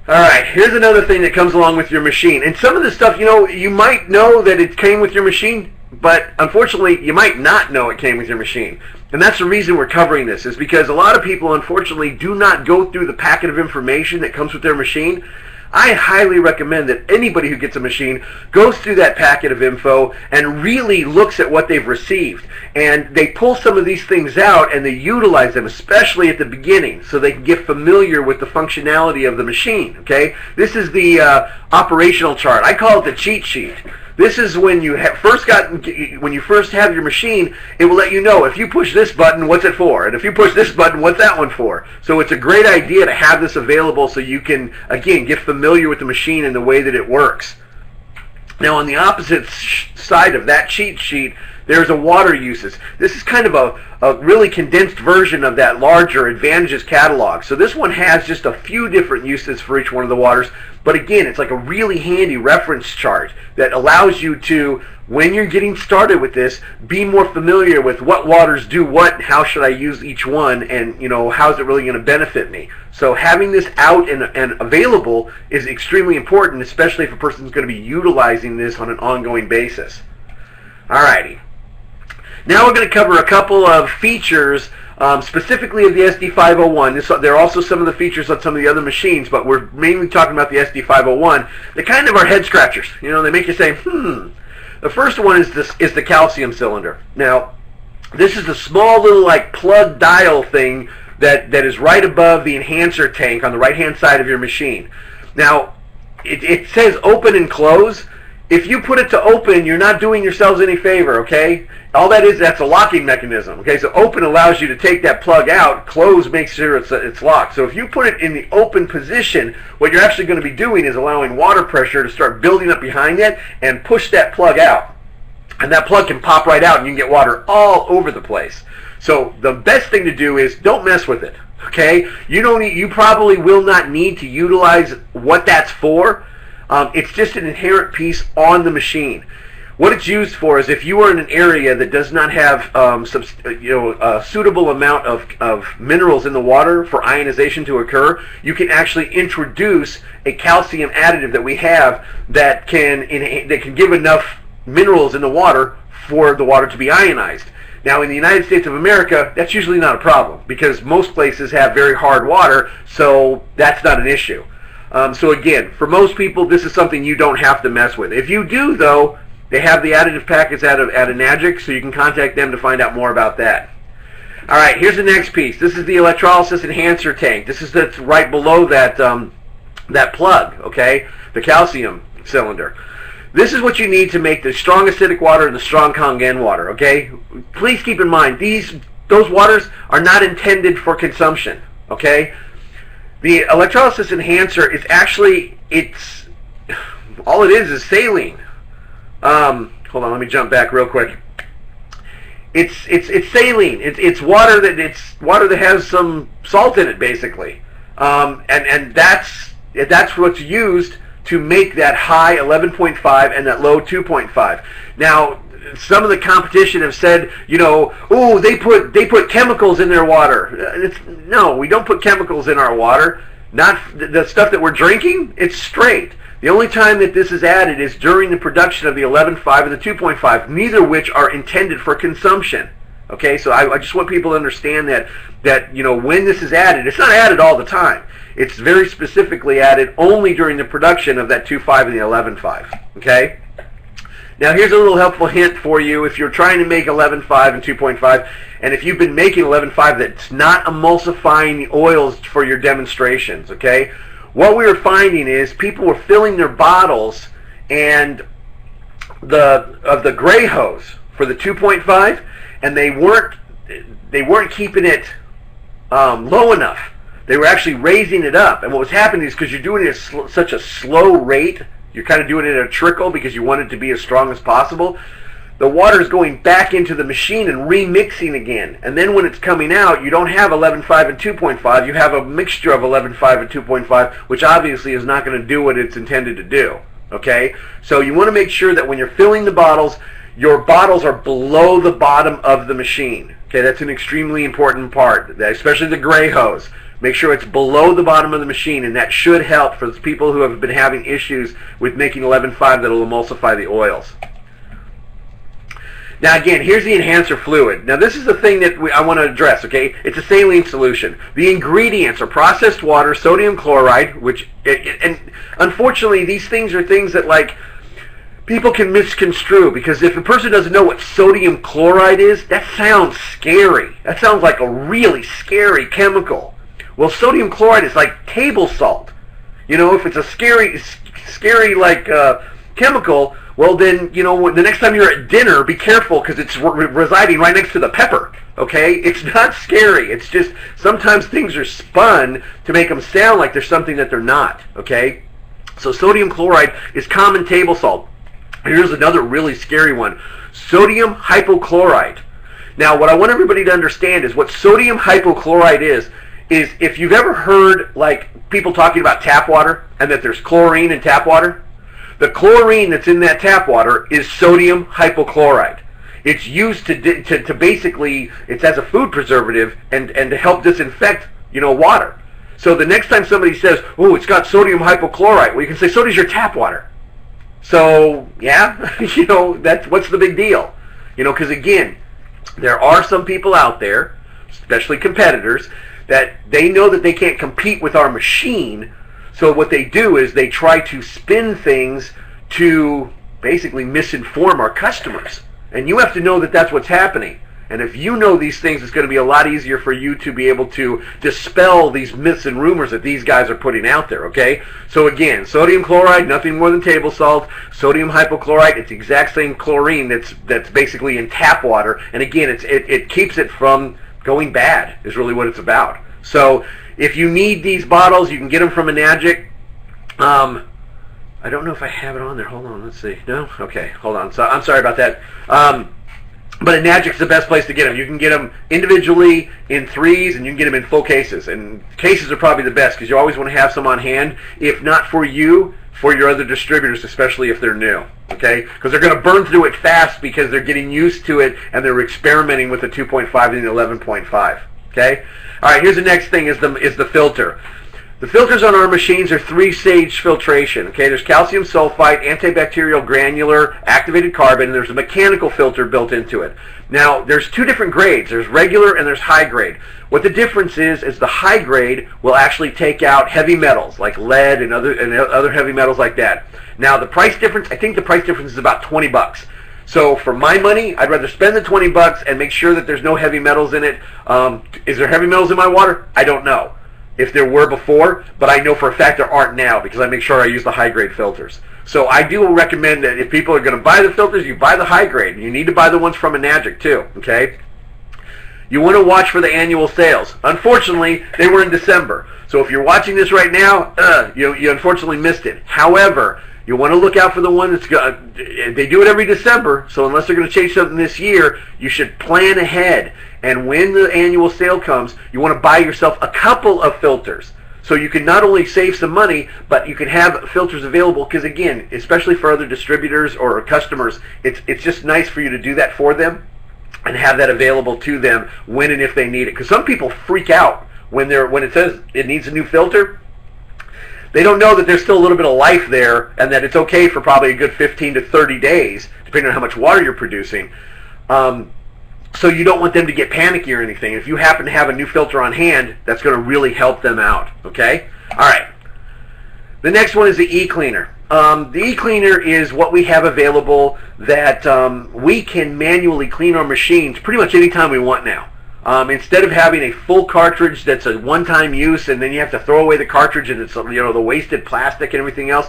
All right, here's another thing that comes along with your machine. And some of this stuff, you might know that it came with your machine, but unfortunately, you might not know it came with your machine. And that's the reason we're covering this, is because a lot of people, unfortunately, do not go through the packet of information that comes with their machine. I highly recommend that anybody who gets a machine goes through that packet of info and really looks at what they've received. And they pull some of these things out and they utilize them, especially at the beginning, so they can get familiar with the functionality of the machine. Okay? This is the operational chart. I call it the cheat sheet. This is when you first have your machine, it will let you know if you push this button, what's it for? And if you push this button, what's that one for? So it's a great idea to have this available so you can, again, get familiar with the machine and the way that it works. Now, on the opposite side of that cheat sheet, there's a water uses. This is kind of a really condensed version of that larger advantages catalog. So this one has just a few different uses for each one of the waters. But again, it's like a really handy reference chart that allows you to, when you're getting started with this, be more familiar with what waters do what, how should I use each one, and how's it really going to benefit me. So having this out and available is extremely important, especially if a person's going to be utilizing this on an ongoing basis. Alrighty. Now we're going to cover a couple of features specifically of the SD501. There are also some of the features on some of the other machines, but we're mainly talking about the SD501. They kind of are head scratchers. They make you say, The first one is the calcium cylinder. Now, this is the small little plug dial thing that is right above the enhancer tank on the right-hand side of your machine. Now, it says open and close. If you put it to open, you're not doing yourselves any favor, okay? All that is, that's a locking mechanism, okay? So open allows you to take that plug out. Close makes sure it's locked. So if you put it in the open position, what you're actually going to be doing is allowing water pressure to start building up behind it and push that plug out. And that plug can pop right out and you can get water all over the place. So the best thing to do is don't mess with it, okay? You probably will not need to utilize what that's for. It's just an inherent piece on the machine. What it's used for is if you are in an area that does not have a suitable amount of minerals in the water for ionization to occur, you can actually introduce a calcium additive that we have that can give enough minerals in the water for the water to be ionized. Now, in the United States of America, that's usually not a problem because most places have very hard water, so that's not an issue. So again, for most people, this is something you don't have to mess with. If you do, though, they have the additive packets at Enagic, so you can contact them to find out more about that. All right, here's the next piece. This is the electrolysis enhancer tank. That's right below that plug, okay, the calcium cylinder. This is what you need to make the strong acidic water and the strong Kangen water, okay? Please keep in mind, those waters are not intended for consumption, okay? The electrolysis enhancer is actually, all it is saline. Hold on, let me jump back real quick. It's saline. It's water that has some salt in it, basically, and that's what's used to make that high 11.5 and that low 2.5. Now, some of the competition have said, oh, they put chemicals in their water. No, we don't put chemicals in our water. Not the stuff that we're drinking. It's straight. The only time that this is added is during the production of the 11.5 and the 2.5, neither of which are intended for consumption. Okay, so I just want people to understand that when this is added, it's not added all the time. It's very specifically added only during the production of that 2.5 and the 11.5. Okay. Now here's a little helpful hint for you if you're trying to make 11.5 and 2.5, and if you've been making 11.5 that's not emulsifying the oils for your demonstrations. Okay. What we were finding is people were filling their bottles and the gray hose for the 2.5, and they weren't keeping it low enough. They were actually raising it up, and what was happening is because you're doing it at such a slow rate, you're kind of doing it at a trickle because you want it to be as strong as possible. The water is going back into the machine and remixing again, and then when it's coming out, you don't have 11.5 and 2.5. You have a mixture of 11.5 and 2.5, which obviously is not going to do what it's intended to do. Okay, so you want to make sure that when you're filling the bottles, your bottles are below the bottom of the machine. Okay, that's an extremely important part, especially the gray hose. Make sure it's below the bottom of the machine, and that should help for the people who have been having issues with making 11.5 that will emulsify the oils. Now again, here's the enhancer fluid. Now this is the thing that I want to address, okay? It's a saline solution. The ingredients are processed water, sodium chloride, and unfortunately these things are things that people can misconstrue, because if a person doesn't know what sodium chloride is, that sounds scary. That sounds like a really scary chemical. Well, sodium chloride is like table salt. If it's a scary chemical, well then, the next time you're at dinner, be careful because it's residing right next to the pepper. Okay? It's not scary. It's just sometimes things are spun to make them sound like they're something that they're not. Okay? So sodium chloride is common table salt. Here's another really scary one. Sodium hypochlorite. Now, what I want everybody to understand is what sodium hypochlorite is if you've ever heard people talking about tap water and that there's chlorine in tap water, the chlorine that's in that tap water is sodium hypochlorite. It's used to basically, it's as a food preservative and to help disinfect, water. So the next time somebody says, oh, it's got sodium hypochlorite, well, you can say, so does your tap water. So, yeah, what's the big deal? Because again, there are some people out there, especially competitors, that they know that they can't compete with our machine, so what they do is they try to spin things to basically misinform our customers. And you have to know that that's what's happening. And if you know these things, it's going to be a lot easier for you to be able to dispel these myths and rumors that these guys are putting out there, okay? So again, sodium chloride, nothing more than table salt. Sodium hypochlorite, it's the exact same chlorine that's basically in tap water. And again, it keeps it from going bad, is really what it's about. So if you need these bottles, you can get them from Enagic. I don't know if I have it on there. Hold on, let's see. No? Okay, hold on. So I'm sorry about that. But Enagic's the best place to get them. You can get them individually in threes, and you can get them in full cases. And cases are probably the best because you always want to have some on hand. If not for you, for your other distributors, especially if they're new. Okay? Because they're going to burn through it fast because they're getting used to it and they're experimenting with the 2.5 and the 11.5. Okay? All right. Here's the next thing: is the filter. The filters on our machines are 3-stage filtration. Okay, there's calcium sulfite, antibacterial granular, activated carbon, and there's a mechanical filter built into it. Now, there's two different grades. There's regular and there's high grade. What the difference is the high grade will actually take out heavy metals like lead and other heavy metals like that. Now, the price difference, I think the price difference is about $20. So for my money, I'd rather spend the $20 and make sure that there's no heavy metals in it. Is there heavy metals in my water? I don't know if there were before, but I know for a fact there aren't now because I make sure I use the high grade filters. So I do recommend that if people are going to buy the filters, you buy the high grade. You need to buy the ones from Enagic too, okay? You want to watch for the annual sales. Unfortunately, they were in December. So if you're watching this right now, you unfortunately missed it. However, you want to look out for the one that's they do it every December, so unless they're going to change something this year, you should plan ahead. And when the annual sale comes, you want to buy yourself a couple of filters. So you can not only save some money, but you can have filters available, because again, especially for other distributors or customers, it's just nice for you to do that for them and have that available to them when and if they need it. Because some people freak out when it says it needs a new filter. They don't know that there's still a little bit of life there, and that it's okay for probably a good 15 to 30 days, depending on how much water you're producing. So you don't want them to get panicky or anything. If you happen to have a new filter on hand, that's going to really help them out. Okay? All right. The next one is the e-cleaner. The e-cleaner is what we have available that we can manually clean our machines pretty much anytime we want now. Instead of having a full cartridge that's a one-time use and then you have to throw away the cartridge and it's, you know, the wasted plastic and everything else,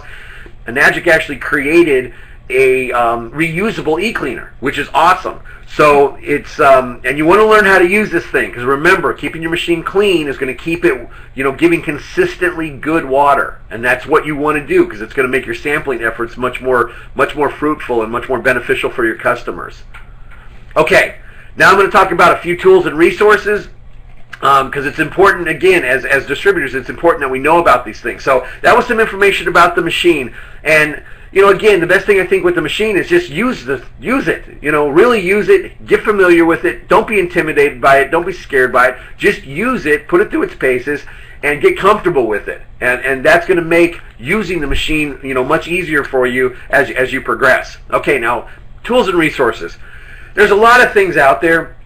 Enagic actually created a reusable e-cleaner, which is awesome. So it's and you want to learn how to use this thing, because remember, keeping your machine clean is going to keep it, you know, giving consistently good water, and that's what you want to do, because it's going to make your sampling efforts much more fruitful and much more beneficial for your customers. Okay, now I'm going to talk about a few tools and resources, because it's important, again, as distributors, it's important that we know about these things. So that was some information about the machine. And you know, again, the best thing I think with the machine is just use it. You know, really use it. Get familiar with it. Don't be intimidated by it. Don't be scared by it. Just use it. Put it through its paces, and get comfortable with it. And that's going to make using the machine, you know, much easier for you as you progress. Okay, now tools and resources. There's a lot of things out there.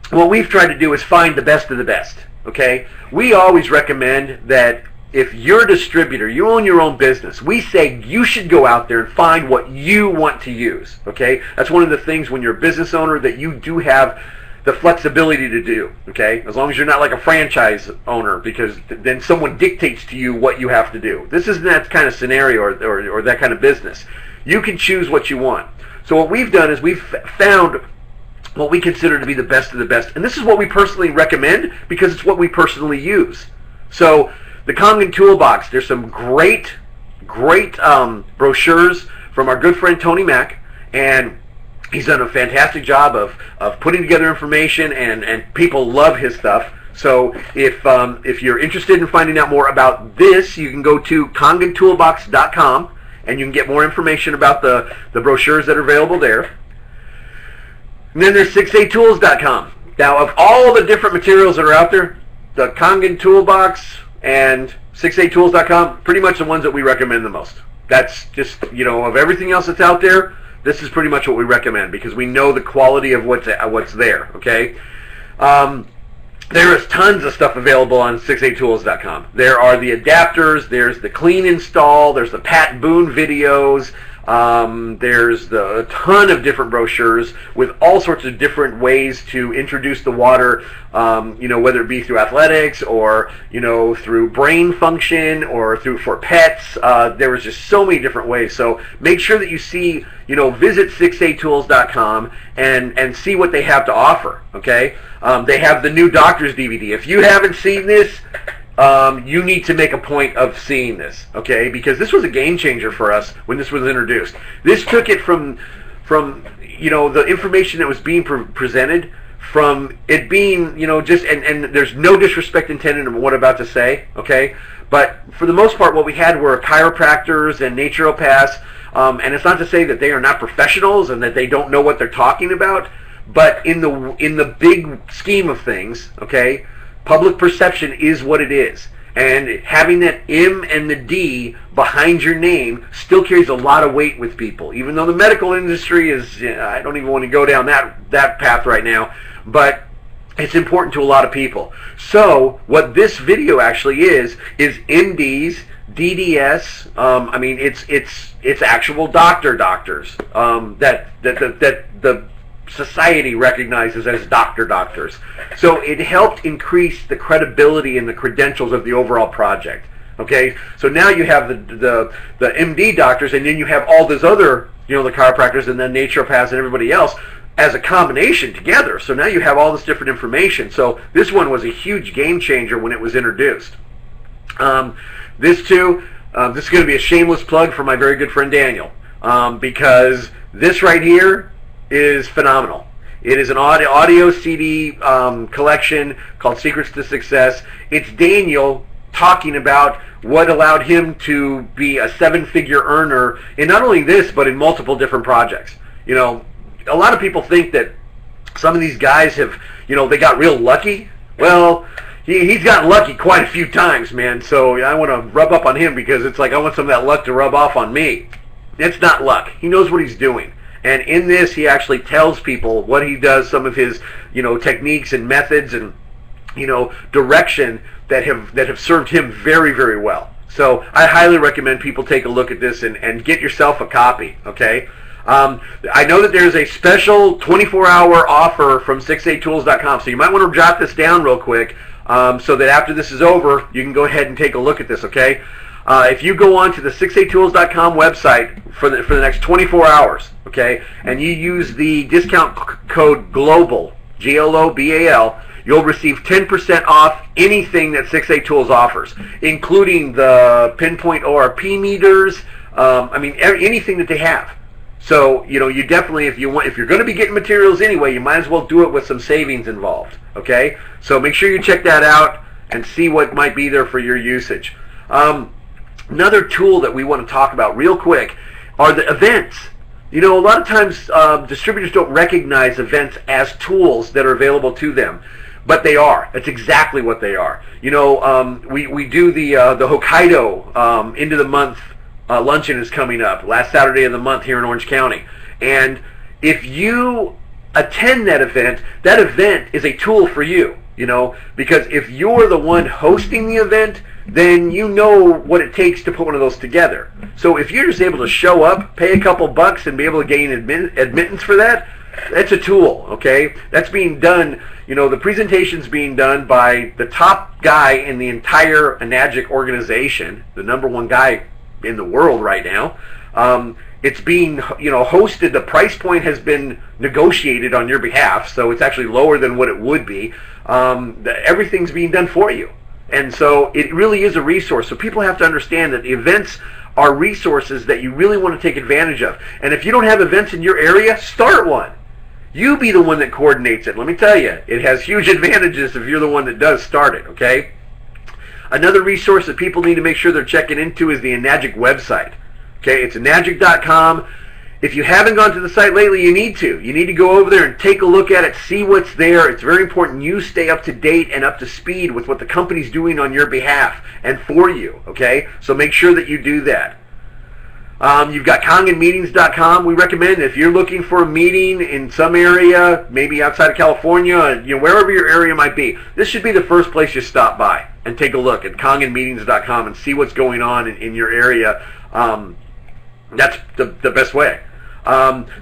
What we've tried to do is find the best of the best. Okay, we always recommend that if you're a distributor, you own your own business, we say you should go out there and find what you want to use. Okay, that's one of the things when you're a business owner that you do have the flexibility to do. Okay, as long as you're not like a franchise owner, because then someone dictates to you what you have to do. This isn't that kind of scenario or that kind of business. You can choose what you want. So what we've done is we've found what we consider to be the best of the best, and this is what we personally recommend because it's what we personally use. So the Kangen Toolbox, there's some great brochures from our good friend Tony Mack, and he's done a fantastic job of putting together information, and people love his stuff. So if you're interested in finding out more about this, you can go to kangentoolbox.com, and you can get more information about the brochures that are available there. And then there's 6atools.com. Now, of all the different materials that are out there, the Kangen Toolbox and 6atools.com, pretty much the ones that we recommend the most. That's just, you know, of everything else that's out there, this is pretty much what we recommend, because we know the quality of what's there. Okay, there is tons of stuff available on 6atools.com. There are the adapters, there's the clean install, there's the Pat Boone videos, there's a ton of different brochures with all sorts of different ways to introduce the water, you know, whether it be through athletics or, you know, through brain function or for pets. There was just so many different ways. So make sure that you see, you know, visit 6atools.com and see what they have to offer. Okay, they have the new Doctor's DVD. If you haven't seen this, you need to make a point of seeing this, okay? Because this was a game changer for us when this was introduced. This took it from you know, the information that was being presented, from it being, you know, just, and there's no disrespect intended in what I'm about to say, okay? But for the most part, what we had were chiropractors and naturopaths, and it's not to say that they are not professionals and that they don't know what they're talking about, but in the big scheme of things, okay, public perception is what it is, and having that M and the D behind your name still carries a lot of weight with people, even though the medical industry is, you know, I don't even want to go down that path right now, but it's important to a lot of people. So what this video actually is MDs, DDS, I mean, it's actual doctors that the society recognizes as doctors. So it helped increase the credibility and the credentials of the overall project. Okay, so now you have the MD doctors, and then you have all those other, you know, the chiropractors and then naturopaths and everybody else as a combination together. So now you have all this different information. So this one was a huge game changer when it was introduced. This is going to be a shameless plug for my very good friend Daniel, because this right here is phenomenal. It is an audio CD collection called Secrets to Success. It's Daniel talking about what allowed him to be a 7-figure earner in not only this, but in multiple different projects. You know, a lot of people think that some of these guys have, you know, they got real lucky. Well, he's gotten lucky quite a few times, man. So I want to rub up on him because it's like I want some of that luck to rub off on me. It's not luck. He knows what he's doing. And in this, he actually tells people what he does, some of his, you know, techniques and methods and, you know, direction that have served him very, very well. So I highly recommend people take a look at this and get yourself a copy, okay? I know that there's a special 24-hour offer from 68tools.com, so you might want to jot this down real quick so that after this is over, you can go ahead and take a look at this, okay? If you go on to the 68tools.com website for the next 24 hours, okay, and you use the discount code GLOBAL, GLOBAL, you'll receive 10% off anything that 68 Tools offers, including the pinpoint ORP meters, I mean, anything that they have. So, you know, you definitely, if you're going to be getting materials anyway, you might as well do it with some savings involved, okay? So make sure you check that out and see what might be there for your usage. Another tool that we want to talk about real quick are the events. You know, a lot of times distributors don't recognize events as tools that are available to them, but they are. That's exactly what they are. You know, we do the Hokkaido end of the month luncheon is coming up, last Saturday of the month here in Orange County. And if you attend that event is a tool for you, you know, because if you're the one hosting the event, then you know what it takes to put one of those together. So if you're just able to show up, pay a couple bucks, and be able to gain admittance for that, that's a tool, okay? That's being done, you know, the presentation's being done by the top guy in the entire Enagic organization, the #1 guy in the world right now. It's being, you know, hosted. The price point has been negotiated on your behalf, so it's actually lower than what it would be. Everything's being done for you. And so it really is a resource. So people have to understand that the events are resources that you really want to take advantage of. And if you don't have events in your area, start one. You be the one that coordinates it. Let me tell you, it has huge advantages if you're the one that does start it, okay? Another resource that people need to make sure they're checking into is the Enagic website. Okay, it's enagic.com. If you haven't gone to the site lately, you need to. You need to go over there and take a look at it, see what's there. It's very important you stay up to date and up to speed with what the company's doing on your behalf and for you, okay? So make sure that you do that. You've got kongenmeetings.com. We recommend if you're looking for a meeting in some area, maybe outside of California, you know, wherever your area might be, this should be the first place you stop by and take a look at kongenmeetings.com and see what's going on in your area. That's the best way.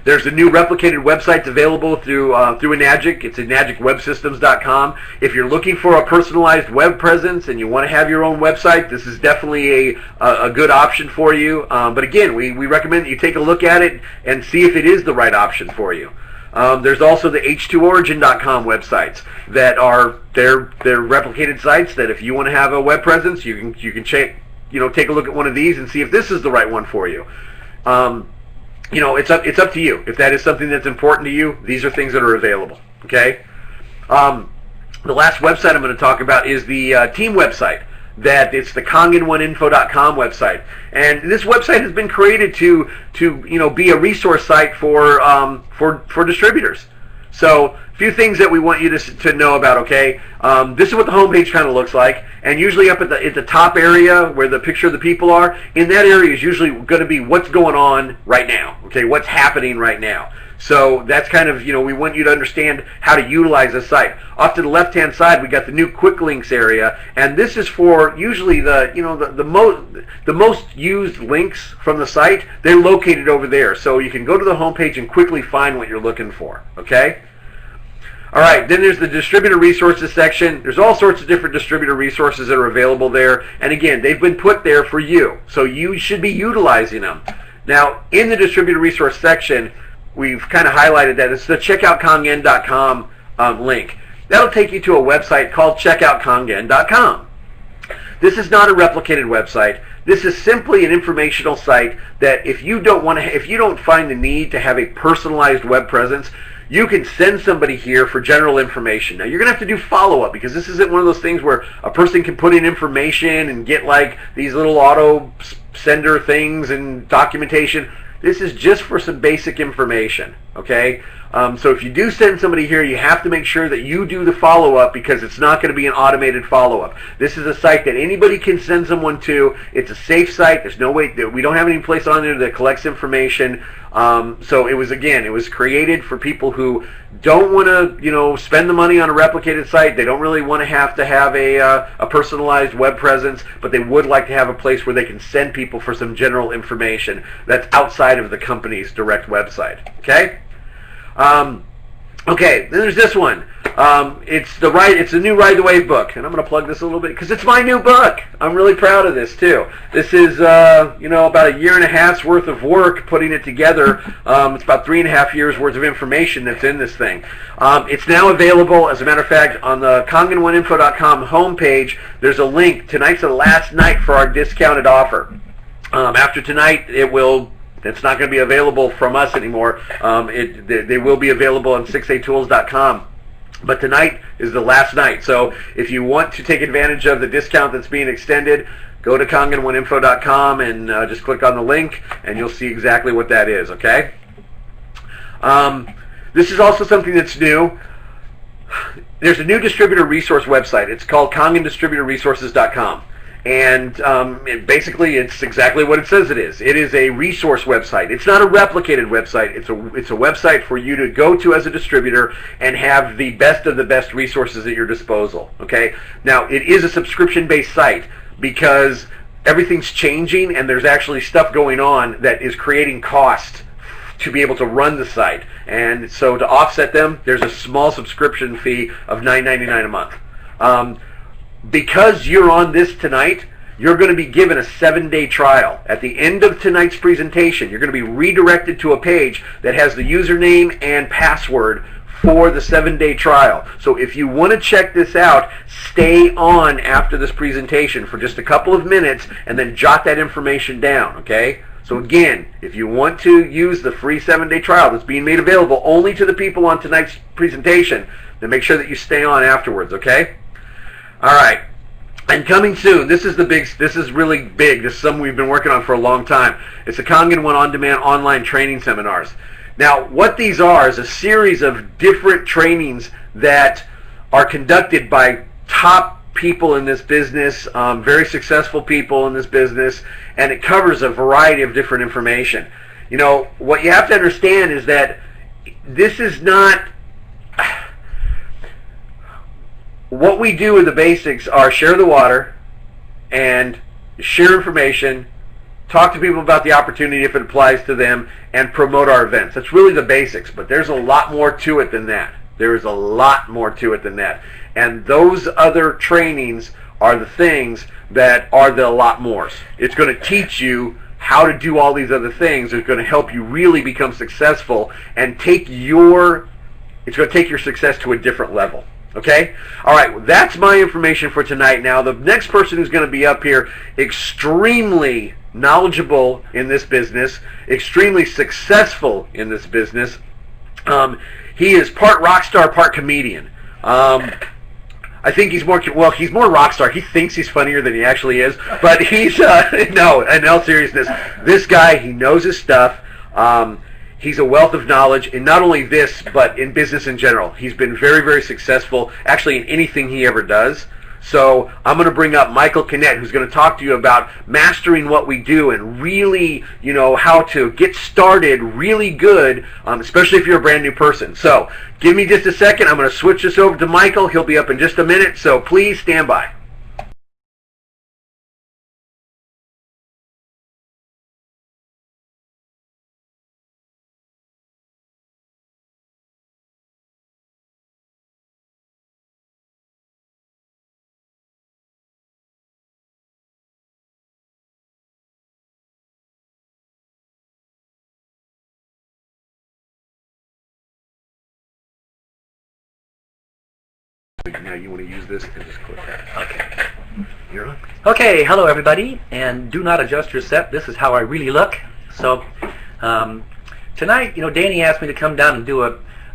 There's a new replicated website available through Enagic. It's enagicwebsystems.com. If you're looking for a personalized web presence and you want to have your own website, this is definitely a good option for you. But again, we recommend that you take a look at it and see if it is the right option for you. There's also the h2origin.com websites that are they're replicated sites that if you want to have a web presence, you can check, you know, take a look at one of these and see if this is the right one for you. You know, it's up to you. If that is something that's important to you, these are things that are available. Okay. The last website I'm going to talk about is the team website. That it's the kongen1info.com website, and this website has been created to you know, be a resource site for distributors. So a few things that we want you to know about, okay? This is what the homepage kind of looks like, and usually up at the top area where the picture of the people are, in that area is usually going to be what's going on right now, okay? What's happening right now. So that's kind of, you know, we want you to understand how to utilize the site. Off to the left-hand side, we got the new quick links area, and this is for usually the most used links from the site. They're located over there, so you can go to the homepage and quickly find what you're looking for. Okay. All right, then there's the distributor resources section. There's all sorts of different distributor resources that are available there, and again, they've been put there for you, so you should be utilizing them. Now, in the distributor resource section, we've kind of highlighted that it's the checkoutkongen.com link. That'll take you to a website called checkoutkongen.com. This is not a replicated website. This is simply an informational site that if you don't find the need to have a personalized web presence, you can send somebody here for general information. Now you're going to have to do follow-up, because this isn't one of those things where a person can put in information and get like these little auto sender things and documentation. This is just for some basic information, okay? So if you do send somebody here, you have to make sure that you do the follow-up, because it's not going to be an automated follow-up. This is a site that anybody can send someone to. It's a safe site. There's no way, we don't have any place on there that collects information. So it was created for people who don't want to, spend the money on a replicated site. They don't really want to have a personalized web presence, but they would like to have a place where they can send people for some general information that's outside of the company's direct website. Okay? Okay, then there's this one. It's the new Ride the Wave book, and I'm going to plug this a little bit because it's my new book. I'm really proud of this too. This is about a year and a half's worth of work putting it together. It's about 3.5 years worth of information that's in this thing. It's now available, as a matter of fact, on the Kangen1info.com homepage. There's a link. Tonight's the last night for our discounted offer. After tonight, it's not going to be available from us anymore. They will be available on 6atools.com. But tonight is the last night. So if you want to take advantage of the discount that's being extended, go to Kangen1info.com and just click on the link, and you'll see exactly what that is, okay? This is also something that's new. There's a new distributor resource website. It's called KangenDistributorResources.com. And basically, it's exactly what it says it is. It is a resource website. It's not a replicated website. It's a website for you to go to as a distributor and have the best of the best resources at your disposal. Okay. Now, it is a subscription-based site because everything's changing, and there's actually stuff going on that is creating cost to be able to run the site. And so to offset them, there's a small subscription fee of $9.99 a month. Because you're on this tonight, you're going to be given a 7-day trial. At the end of tonight's presentation, you're going to be redirected to a page that has the username and password for the 7-day trial. So if you want to check this out, stay on after this presentation for just a couple of minutes and then jot that information down, okay? So again, if you want to use the free 7-day trial that's being made available only to the people on tonight's presentation, then make sure that you stay on afterwards, okay? All right, and coming soon, this is really big. This is something we've been working on for a long time. It's the Kangen One On-Demand online training seminars. Now, what these are is a series of different trainings that are conducted by top people in this business, very successful people in this business, and it covers a variety of different information. What you have to understand is that this is not... What we do in the basics are share the water and share information, talk to people about the opportunity if it applies to them, and promote our events. That's really the basics, but there's a lot more to it than that. There is a lot more to it than that. And those other trainings are the things that are the lot mores. It's going to teach you how to do all these other things. It's going to help you really become successful and it's going to take your success to a different level. Okay? All right, that's my information for tonight. Now, the next person who's going to be up here, extremely knowledgeable in this business, extremely successful in this business. He is part rock star, part comedian. I think he's more rock star. He thinks he's funnier than he actually is, but he's, no, in all seriousness, this guy, he knows his stuff. He's a wealth of knowledge in not only this, but in business in general. He's been very, very successful, actually, in anything he ever does. So I'm going to bring up Michael Kinnett, who's going to talk to you about mastering what we do and really, how to get started really good, especially if you're a brand new person. So give me just a second. I'm going to switch this over to Michael. He'll be up in just a minute, so please stand by. Now you want to use this and just click that. Okay. You're on. Okay, hello everybody, and do not adjust your set. This is how I really look. So tonight, Danny asked me to come down and do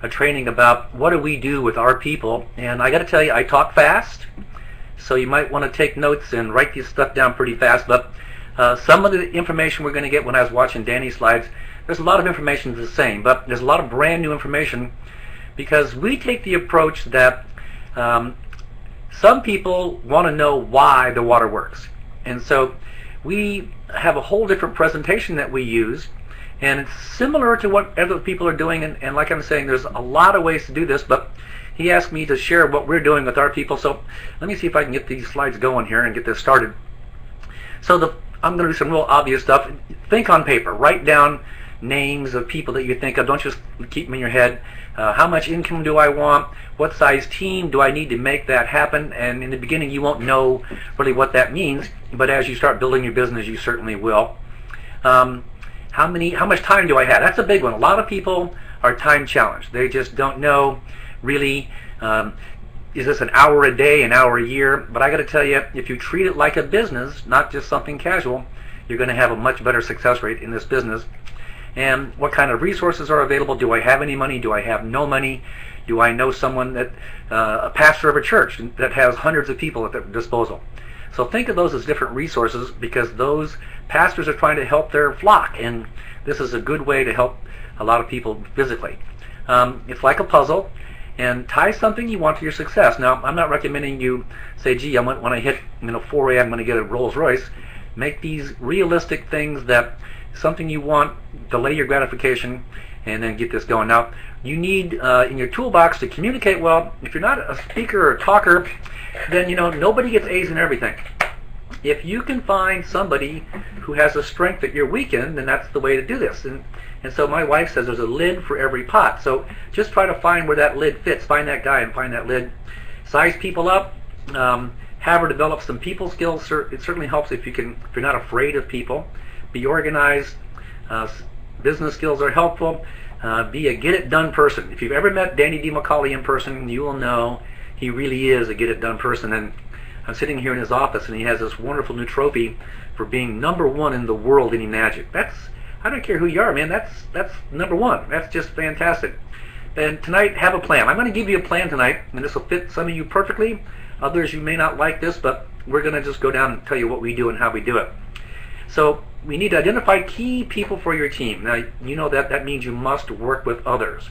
a training about what do we do with our people. And I got to tell you, I talk fast, so you might want to take notes and write this stuff down pretty fast. But some of the information we're going to get when I was watching Danny's slides, there's a lot of information the same, but there's a lot of brand new information because we take the approach that some people want to know why the water works. And so we have a whole different presentation that we use, and it's similar to what other people are doing. And like I'm saying, there's a lot of ways to do this, but he asked me to share what we're doing with our people. So let me see if I can get these slides going here and get this started. So I'm going to do some real obvious stuff. Think on paper. Write down names of people that you think of. Don't just keep them in your head. How much income do I want? What size team do I need to make that happen? And in the beginning, you won't know really what that means, but as you start building your business, you certainly will. How much time do I have? That's a big one. A lot of people are time challenged. They just don't know really, is this an hour a day, an hour a year? But I got to tell you, if you treat it like a business, not just something casual, you're going to have a much better success rate in this business. And what kind of resources are available? Do I have any money? Do I have no money? Do I know someone that, a pastor of a church that has hundreds of people at their disposal? So think of those as different resources because those pastors are trying to help their flock, and this is a good way to help a lot of people physically. It's like a puzzle, and tie something you want to your success. Now, I'm not recommending you say, gee, when I hit 4 a.m. I'm going to get a Rolls Royce. Make these realistic things that something you want, delay your gratification, and then get this going. Now, you need in your toolbox to communicate well. If you're not a speaker or a talker, then nobody gets A's in everything. If you can find somebody who has a strength that you're weak in, then that's the way to do this. And so my wife says there's a lid for every pot. So just try to find where that lid fits. Find that guy and find that lid. Size people up. Have her develop some people skills. It certainly helps if you're not afraid of people. Be organized. Business skills are helpful. Be a get-it-done person. If you've ever met Danny D. McCauley in person, you will know he really is a get-it-done person. And I'm sitting here in his office, and he has this wonderful new trophy for being #1 in the world in Enagic. I don't care who you are, man. That's #1. That's just fantastic. And tonight, have a plan. I'm going to give you a plan tonight, and this will fit some of you perfectly. Others, you may not like this, but we're going to just go down and tell you what we do and how we do it. So we need to identify key people for your team. Now, you know that means you must work with others.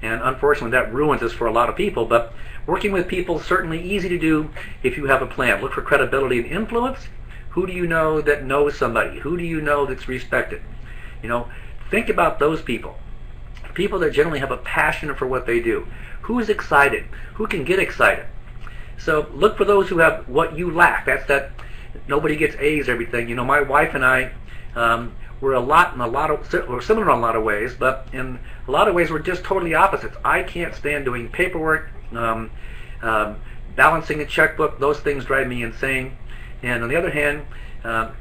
And unfortunately, that ruins this for a lot of people. But working with people is certainly easy to do if you have a plan. Look for credibility and influence. Who do you know that knows somebody? Who do you know that's respected? Think about those people. People that generally have a passion for what they do. Who is excited? Who can get excited? So look for those who have what you lack. That's that nobody gets A's everything. My wife and I, we're similar in a lot of ways, but in a lot of ways we're just totally opposites. I can't stand doing paperwork, balancing a checkbook. Those things drive me insane. And on the other hand,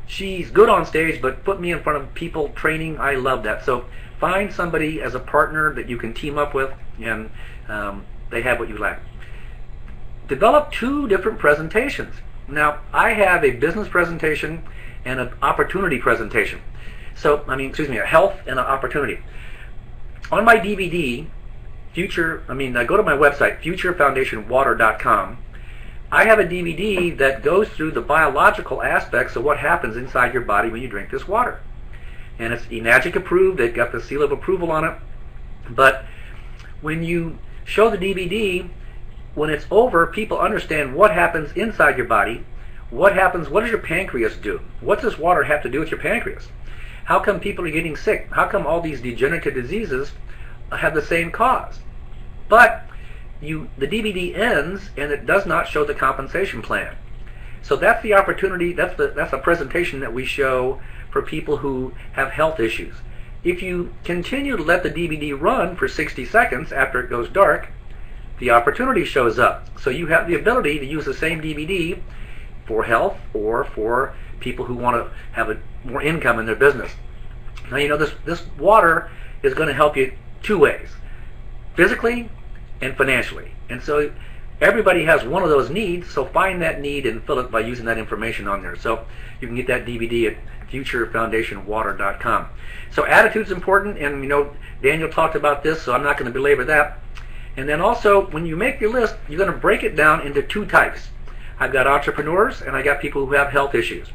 she's good on stage, but put me in front of people training, I love that. So find somebody as a partner that you can team up with, and they have what you lack. Develop 2 different presentations. Now, I have a business presentation and an opportunity presentation. So, a health and an opportunity. On my DVD, go to my website, futurefoundationwater.com. I have a DVD that goes through the biological aspects of what happens inside your body when you drink this water. And it's Enagic approved. They've got the seal of approval on it. But when you show the DVD, when it's over, people understand what happens inside your body. What does your pancreas do? What does water have to do with your pancreas? How come people are getting sick? How come all these degenerative diseases have the same cause? But the DVD ends and it does not show the compensation plan. So that's the opportunity, that's a presentation that we show for people who have health issues. If you continue to let the DVD run for 60 seconds after it goes dark, the opportunity shows up. So you have the ability to use the same DVD for health or for people who want to have more income in their business. Now, this water is going to help you 2 ways, physically and financially. And so everybody has one of those needs, so find that need and fill it by using that information on there. So you can get that DVD at futurefoundationwater.com. So attitude's important, and Daniel talked about this, so I'm not going to belabor that. And then also, when you make your list, you're going to break it down into two types. I've got entrepreneurs, and I got people who have health issues.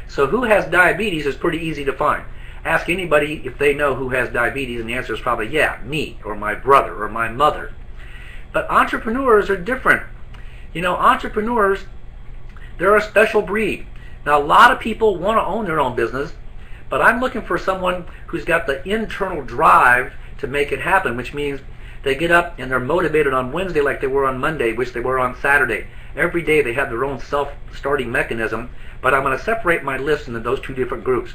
So who has diabetes is pretty easy to find. Ask anybody if they know who has diabetes, and the answer is probably, yeah, me, or my brother, or my mother. But entrepreneurs are different. Entrepreneurs, they're a special breed. Now, a lot of people want to own their own business, but I'm looking for someone who's got the internal drive to make it happen, which means they get up and they're motivated on Wednesday like they were on Monday, which they were on Saturday. Every day they have their own self-starting mechanism, but I'm going to separate my list into those two different groups.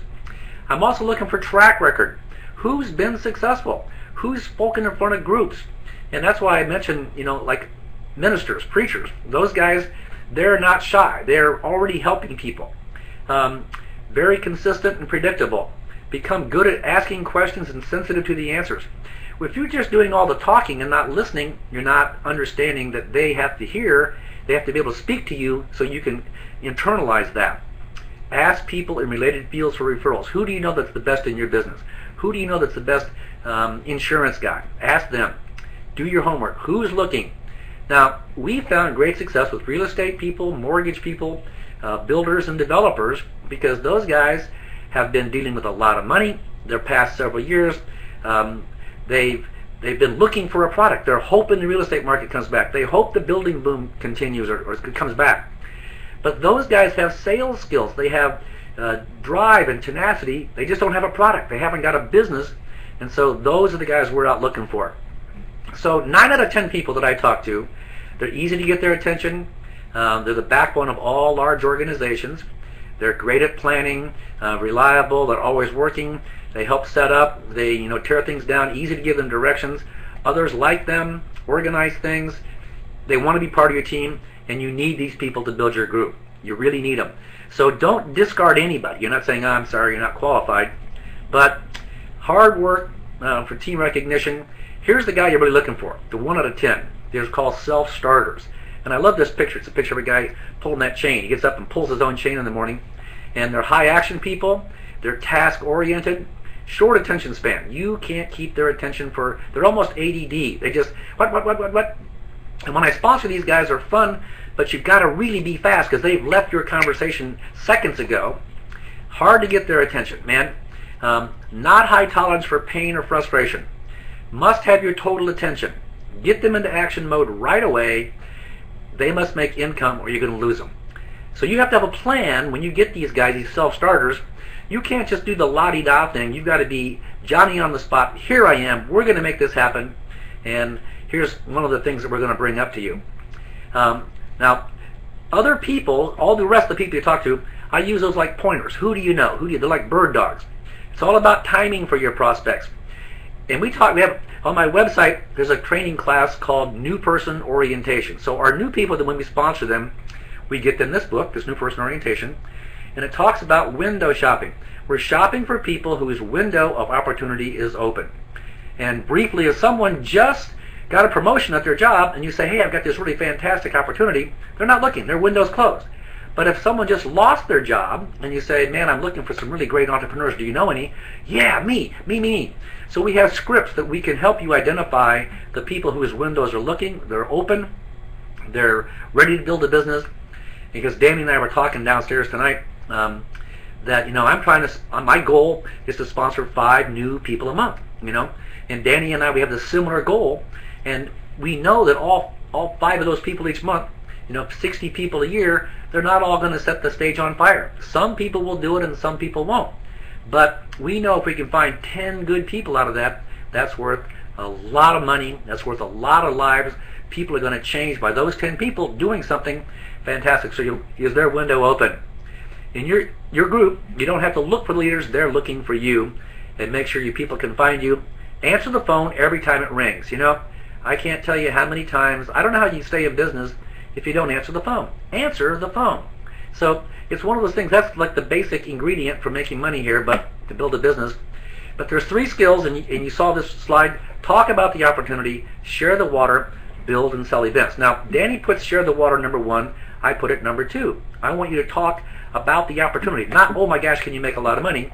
I'm also looking for track record. Who's been successful? Who's spoken in front of groups? And that's why I mentioned, like ministers, preachers. Those guys, they're not shy. They're already helping people. Very consistent and predictable. Become good at asking questions and sensitive to the answers. If you're just doing all the talking and not listening, you're not understanding that they have to hear. They have to be able to speak to you so you can internalize that. Ask people in related fields for referrals. Who do you know that's the best in your business? Who do you know that's the best insurance guy? Ask them. Do your homework. Who's looking? Now, we found great success with real estate people, mortgage people, builders and developers, because those guys have been dealing with a lot of money their past several years. They've been looking for a product. They're hoping the real estate market comes back. They hope the building boom continues or comes back. But those guys have sales skills. They have drive and tenacity. They just don't have a product. They haven't got a business. And so those are the guys we're out looking for. So 9 out of 10 people that I talk to, they're easy to get their attention. They're the backbone of all large organizations. They're great at planning, reliable. They're always working. They help set up. They tear things down. Easy to give them directions. Others like them, organize things. They want to be part of your team, and you need these people to build your group. You really need them. So don't discard anybody. You're not saying, oh, I'm sorry, you're not qualified. But hard work for team recognition. Here's the guy you're really looking for, the 1 out of 10. They're called self-starters. And I love this picture. It's a picture of a guy pulling that chain. He gets up and pulls his own chain in the morning. And they're high-action people. They're task-oriented. Short attention span. You can't keep their attention they're almost ADD. They just, what? And when I sponsor these guys, they're fun, but you've got to really be fast because they've left your conversation seconds ago. Hard to get their attention, man. Not high tolerance for pain or frustration. Must have your total attention. Get them into action mode right away. They must make income or you're going to lose them. So you have to have a plan when you get these guys, these self-starters. You can't just do the la-di-da thing. You've got to be Johnny on the spot. Here I am. We're going to make this happen. And here's one of the things that we're going to bring up to you. Now, other people, all the rest of the people you talk to, I use those like pointers. Who do you know? They're like bird dogs. It's all about timing for your prospects. And we have on my website, there's a training class called New Person Orientation. So our new people, that when we sponsor them, we get them this book, this New Person Orientation, and it talks about window shopping. We're shopping for people whose window of opportunity is open. And briefly, if someone just got a promotion at their job and you say, hey, I've got this really fantastic opportunity, they're not looking. Their window's closed. But if someone just lost their job and you say, man, I'm looking for some really great entrepreneurs, do you know any? Yeah, me. So we have scripts that we can help you identify the people whose windows are looking, they're open, they're ready to build a business. Because Danny and I were talking downstairs tonight that, my goal is to sponsor 5 new people a month, And Danny and I, we have this similar goal, and we know that all 5 of those people each month, 60 people a year, they're not all going to set the stage on fire. Some people will do it and some people won't. But we know if we can find 10 good people out of that, that's worth a lot of money. That's worth a lot of lives. People are going to change by those 10 people doing something fantastic. So is their window open? In your group, you don't have to look for leaders. They're looking for you. And make sure your people can find you. Answer the phone every time it rings. I can't tell you how many times. I don't know how you stay in business if you don't answer the phone. Answer the phone. So it's one of those things. That's like the basic ingredient for making money here, but to build a business. But there's 3 skills, and you saw this slide. Talk about the opportunity. Share the water. build and sell events. Now, Danny puts share the water number 1. I put it number 2. I want you to talk about the opportunity. Not, oh my gosh, can you make a lot of money?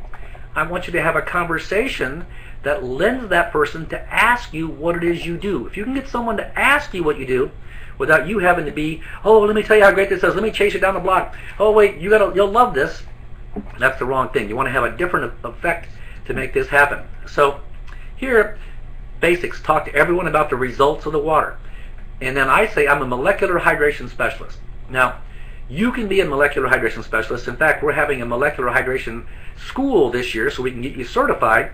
I want you to have a conversation that lends that person to ask you what it is you do. If you can get someone to ask you what you do without you having to be, oh, let me tell you how great this is. Let me chase you down the block. Oh, wait, you'll love this. That's the wrong thing. You want to have a different effect to make this happen. So here, basics. Talk to everyone about the results of the water. And then I say I'm a molecular hydration specialist. Now, you can be a molecular hydration specialist. In fact, we're having a molecular hydration school this year so we can get you certified.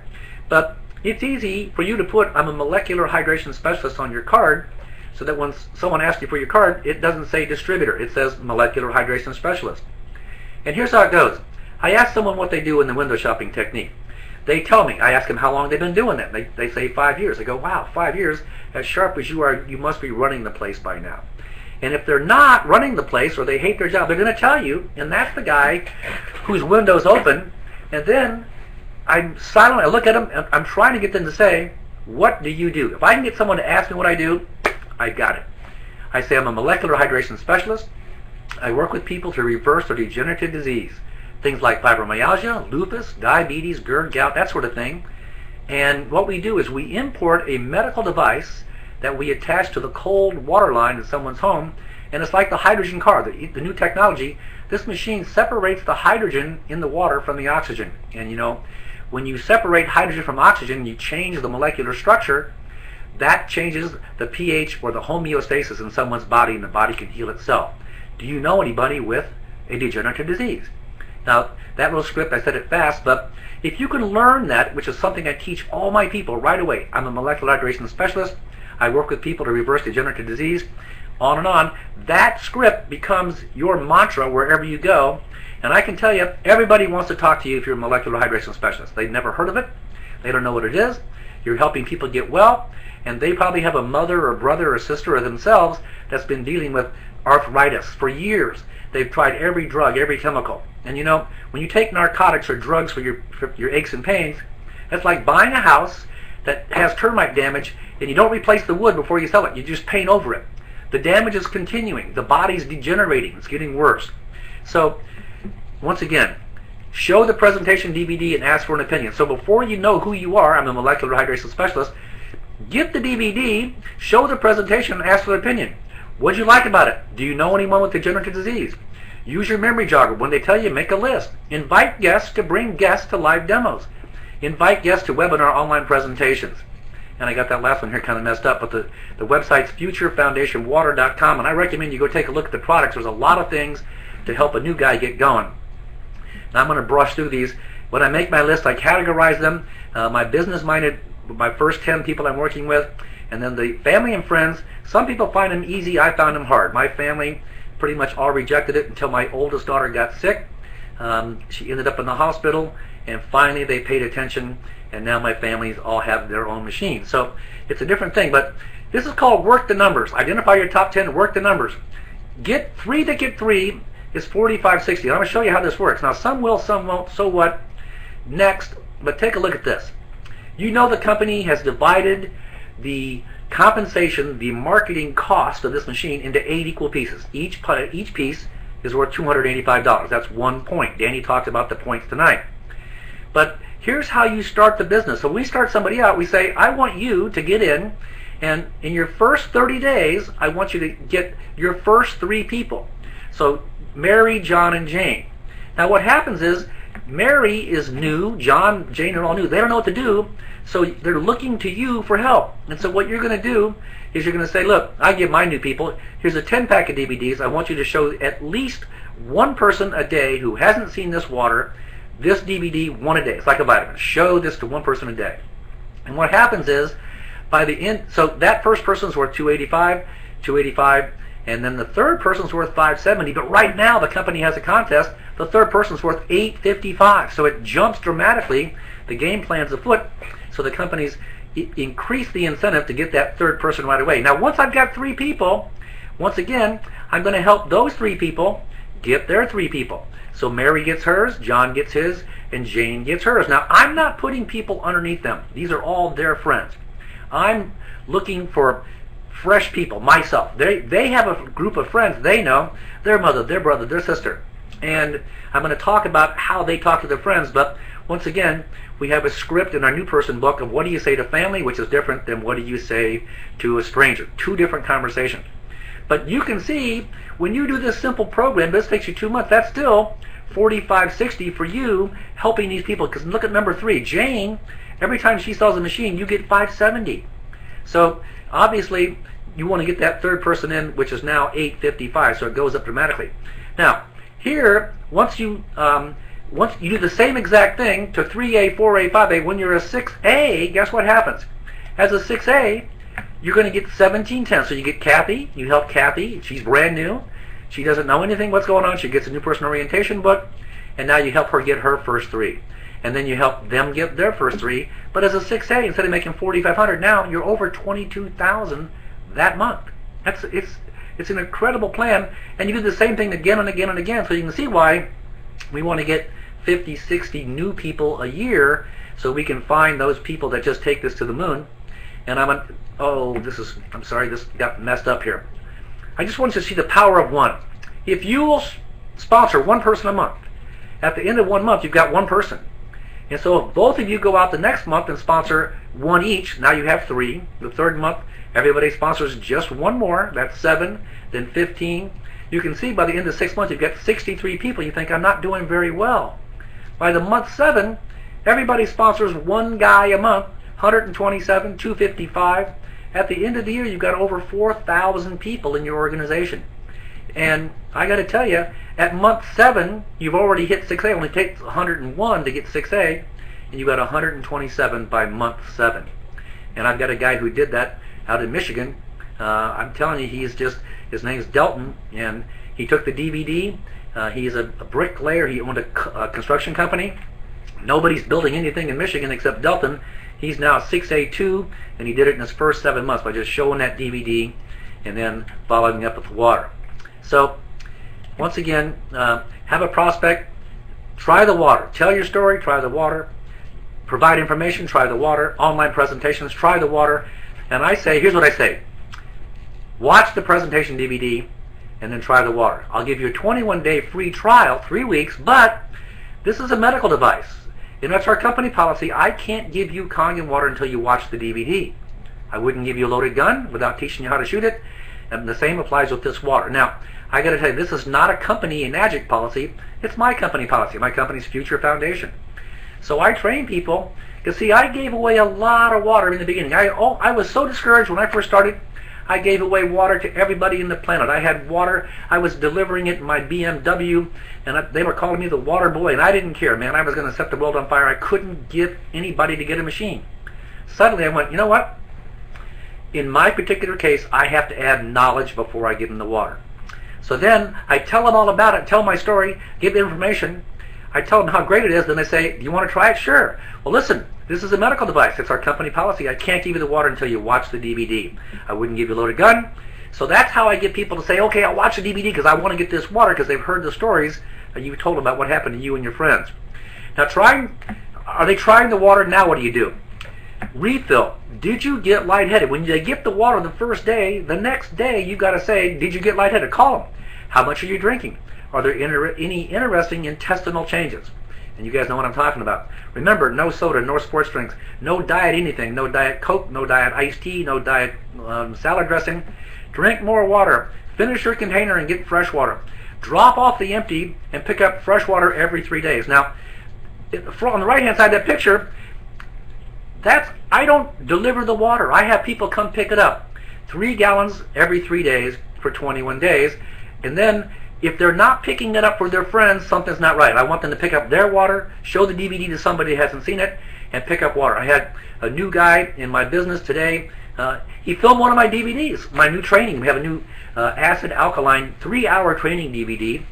But it's easy for you to put I'm a molecular hydration specialist on your card so that when someone asks you for your card, it doesn't say distributor. It says molecular hydration specialist. And here's how it goes. I ask someone what they do in the window shopping technique. They tell me. I ask them how long they've been doing that. They say 5 years. I go, wow, 5 years? As sharp as you are, you must be running the place by now. And if they're not running the place or they hate their job, they're going to tell you, and that's the guy whose window's open. And then I'm silent. I look at them, and I'm trying to get them to say, what do you do? If I can get someone to ask me what I do, I got it. I say I'm a molecular hydration specialist. I work with people to reverse or degenerative disease. Things like fibromyalgia, lupus, diabetes, GERD, gout, that sort of thing. And what we do is we import a medical device that we attach to the cold water line in someone's home, and it's like the hydrogen car, the new technology. This machine separates the hydrogen in the water from the oxygen. And you know, when you separate hydrogen from oxygen, you change the molecular structure. That changes the pH or the homeostasis in someone's body, and the body can heal itself. Do you know anybody with a degenerative disease? Now, that little script, I said it fast, but if you can learn that, which is something I teach all my people right away. I'm a molecular hydration specialist. I work with people to reverse degenerative disease, on and on. That script becomes your mantra wherever you go. And I can tell you, everybody wants to talk to you if you're a molecular hydration specialist. They've never heard of it. They don't know what it is. You're helping people get well, and they probably have a mother or brother or sister or themselves that's been dealing with arthritis for years. They've tried every drug, every chemical. And you know, when you take narcotics or drugs for your aches and pains, it's like buying a house that has termite damage and you don't replace the wood before you sell it. You just paint over it. The damage is continuing. The body's degenerating. It's getting worse. So, once again, show the presentation DVD and ask for an opinion. So before you know who you are, I'm a molecular hydration specialist, get the DVD, show the presentation, and ask for an opinion. What did you like about it? Do you know anyone with degenerative disease? Use your memory jogger. When they tell you, make a list. Invite guests to bring guests to live demos. Invite guests to webinar online presentations. And I got that last one here kind of messed up, but the website's futurefoundationwater.com, and I recommend you go take a look at the products. There's a lot of things to help a new guy get going. Now I'm going to brush through these. When I make my list, I categorize them. My business-minded, my first 10 people I'm working with, and then the family and friends. Some people find them easy. I found them hard. My family pretty much all rejected it until my oldest daughter got sick. She ended up in the hospital, and finally they paid attention, and now my families all have their own machines. So it's a different thing, but this is called work the numbers. Identify your top 10, work the numbers. Get 3 to get 3 is 4560. I'm going to show you how this works. Now some will, some won't, so what? Next, but take a look at this. You know the company has divided the compensation, the marketing cost of this machine into 8 equal pieces. Each piece is worth $285. That's 1 point. Danny talked about the points tonight. But here's how you start the business. So we start somebody out, we say, I want you to get in, and in your first 30 days, I want you to get your first 3 people. So Mary, John, and Jane. Now what happens is, Mary is new, John, Jane are all new. They don't know what to do, so they're looking to you for help. And so what you're going to do is you're going to say, look, I give my new people, here's a 10-pack of DVDs. I want you to show at least one person a day who hasn't seen this water, this DVD, one a day. It's like a vitamin. Show this to one person a day. And what happens is, by the end, so that first person's worth $285, and then the third person's worth $570. But right now, the company has a contest. The third person's worth $855. So it jumps dramatically. The game plan's afoot. So the companies increase the incentive to get that third person right away. Now, once I've got 3 people, once again, I'm going to help those 3 people get their 3 people. So Mary gets hers, John gets his, and Jane gets hers. Now, I'm not putting people underneath them. These are all their friends. I'm looking for fresh people, myself. They have a group of friends they know, their mother, their brother, their sister. And I'm going to talk about how they talk to their friends, but once again, we have a script in our new person book of what do you say to family, which is different than what do you say to a stranger. Two different conversations. But you can see, when you do this simple program, this takes you 2 months, that's still $45.60 for you helping these people. Because look at number 3, Jane, every time she sells a machine, you get $570. So obviously, you want to get that third person in, which is now $855, so it goes up dramatically. Now, here, once you do the same exact thing to 3A, 4A, 5A, when you're a 6A, guess what happens? As a 6A, you're going to get 1710. So you get Kathy, you help Kathy, she's brand new, she doesn't know anything what's going on, she gets a new person orientation book, and now you help her get her first 3. And then you help them get their first 3, but as a 6A, instead of making $4,500, now you're over $22,000 that month. It's an incredible plan, and you do the same thing again and again and again, so you can see why we want to get 50, 60 new people a year so we can find those people that just take this to the moon. And I'm sorry, this got messed up here. I just want you to see the power of one. If you will sponsor one person a month, at the end of 1 month, you've got one person. And so if both of you go out the next month and sponsor one each, now you have 3. The third month, everybody sponsors just one more. That's 7, then 15. You can see by the end of 6 months, you've got 63 people. You think, I'm not doing very well. By the month 7, everybody sponsors one guy a month, 127, 255. At the end of the year, you've got over 4,000 people in your organization. And I got to tell you, at month 7, you've already hit 6A. It only takes 101 to get 6A, and you got 127 by month 7. And I've got a guy who did that out in Michigan. I'm telling you, his name's Delton, and he took the DVD. He's a bricklayer. He owned a construction company. Nobody's building anything in Michigan except Delton. He's now 6A2, and he did it in his first 7 months by just showing that DVD and then following up with water. So, once again, have a prospect, try the water. Tell your story, try the water. Provide information, try the water. Online presentations, try the water. And I say, here's what I say. Watch the presentation DVD and then try the water. I'll give you a 21-day free trial, 3 weeks, but this is a medical device. And that's our company policy. I can't give you Kangen water until you watch the DVD. I wouldn't give you a loaded gun without teaching you how to shoot it. And the same applies with this water. Now, I got to tell you, this is not a company Enagic policy. It's my company policy, my company's Future Foundation. So I train people. Because see, I gave away a lot of water in the beginning. I was so discouraged when I first started. I gave away water to everybody in the planet. I had water. I was delivering it in my BMW, and they were calling me the water boy, and I didn't care, man. I was going to set the world on fire. I couldn't get anybody to get a machine. Suddenly I went, you know what? In my particular case, I have to add knowledge before I give them the water. So then I tell them all about it, tell my story, give them information. I tell them how great it is. Then they say, do you want to try it? Sure. Well, listen, this is a medical device. It's our company policy. I can't give you the water until you watch the DVD. I wouldn't give you a loaded gun. So that's how I get people to say, okay, I'll watch the DVD because I want to get this water because they've heard the stories that you told about what happened to you and your friends. Now, are they trying the water? Now what do you do? Refill. Did you get lightheaded? When they get the water the first day, the next day you got to say, did you get lightheaded? Call them. How much are you drinking? Are there any interesting intestinal changes? And you guys know what I'm talking about. Remember, no soda, no sports drinks, no diet anything, no diet Coke, no diet iced tea, no diet salad dressing. Drink more water. Finish your container and get fresh water. Drop off the empty and pick up fresh water every 3 days. Now, on the right-hand side of that picture, I don't deliver the water. I have people come pick it up. 3 gallons every 3 days for 21 days. And then, if they're not picking it up for their friends, something's not right. I want them to pick up their water, show the DVD to somebody who hasn't seen it, and pick up water. I had a new guy in my business today. He filmed one of my DVDs, my new training. We have a new acid alkaline 3-hour training DVD,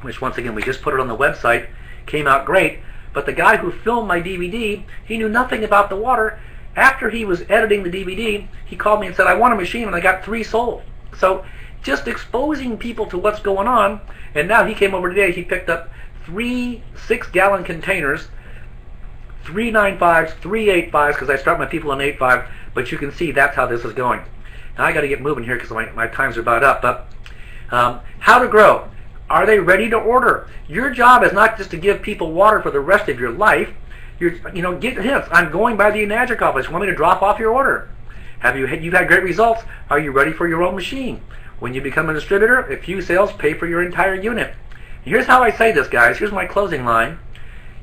which once again, we just put it on the website. Came out great. But the guy who filmed my DVD, he knew nothing about the water. After he was editing the DVD, he called me and said, I want a machine, and I got 3 sold. So just exposing people to what's going on. And now he came over today, he picked up 3 6-gallon containers, 3 9.5s, 3 8.5s, because I start my people on 8.5, but you can see that's how this is going. Now I got to get moving here because my times are about up. But how to grow. Are they ready to order? Your job is not just to give people water for the rest of your life. Get hints. I'm going by the Enagic office. Want me to drop off your order? You've had great results. Are you ready for your own machine? When you become a distributor, a few sales pay for your entire unit. Here's how I say this, guys. Here's my closing line.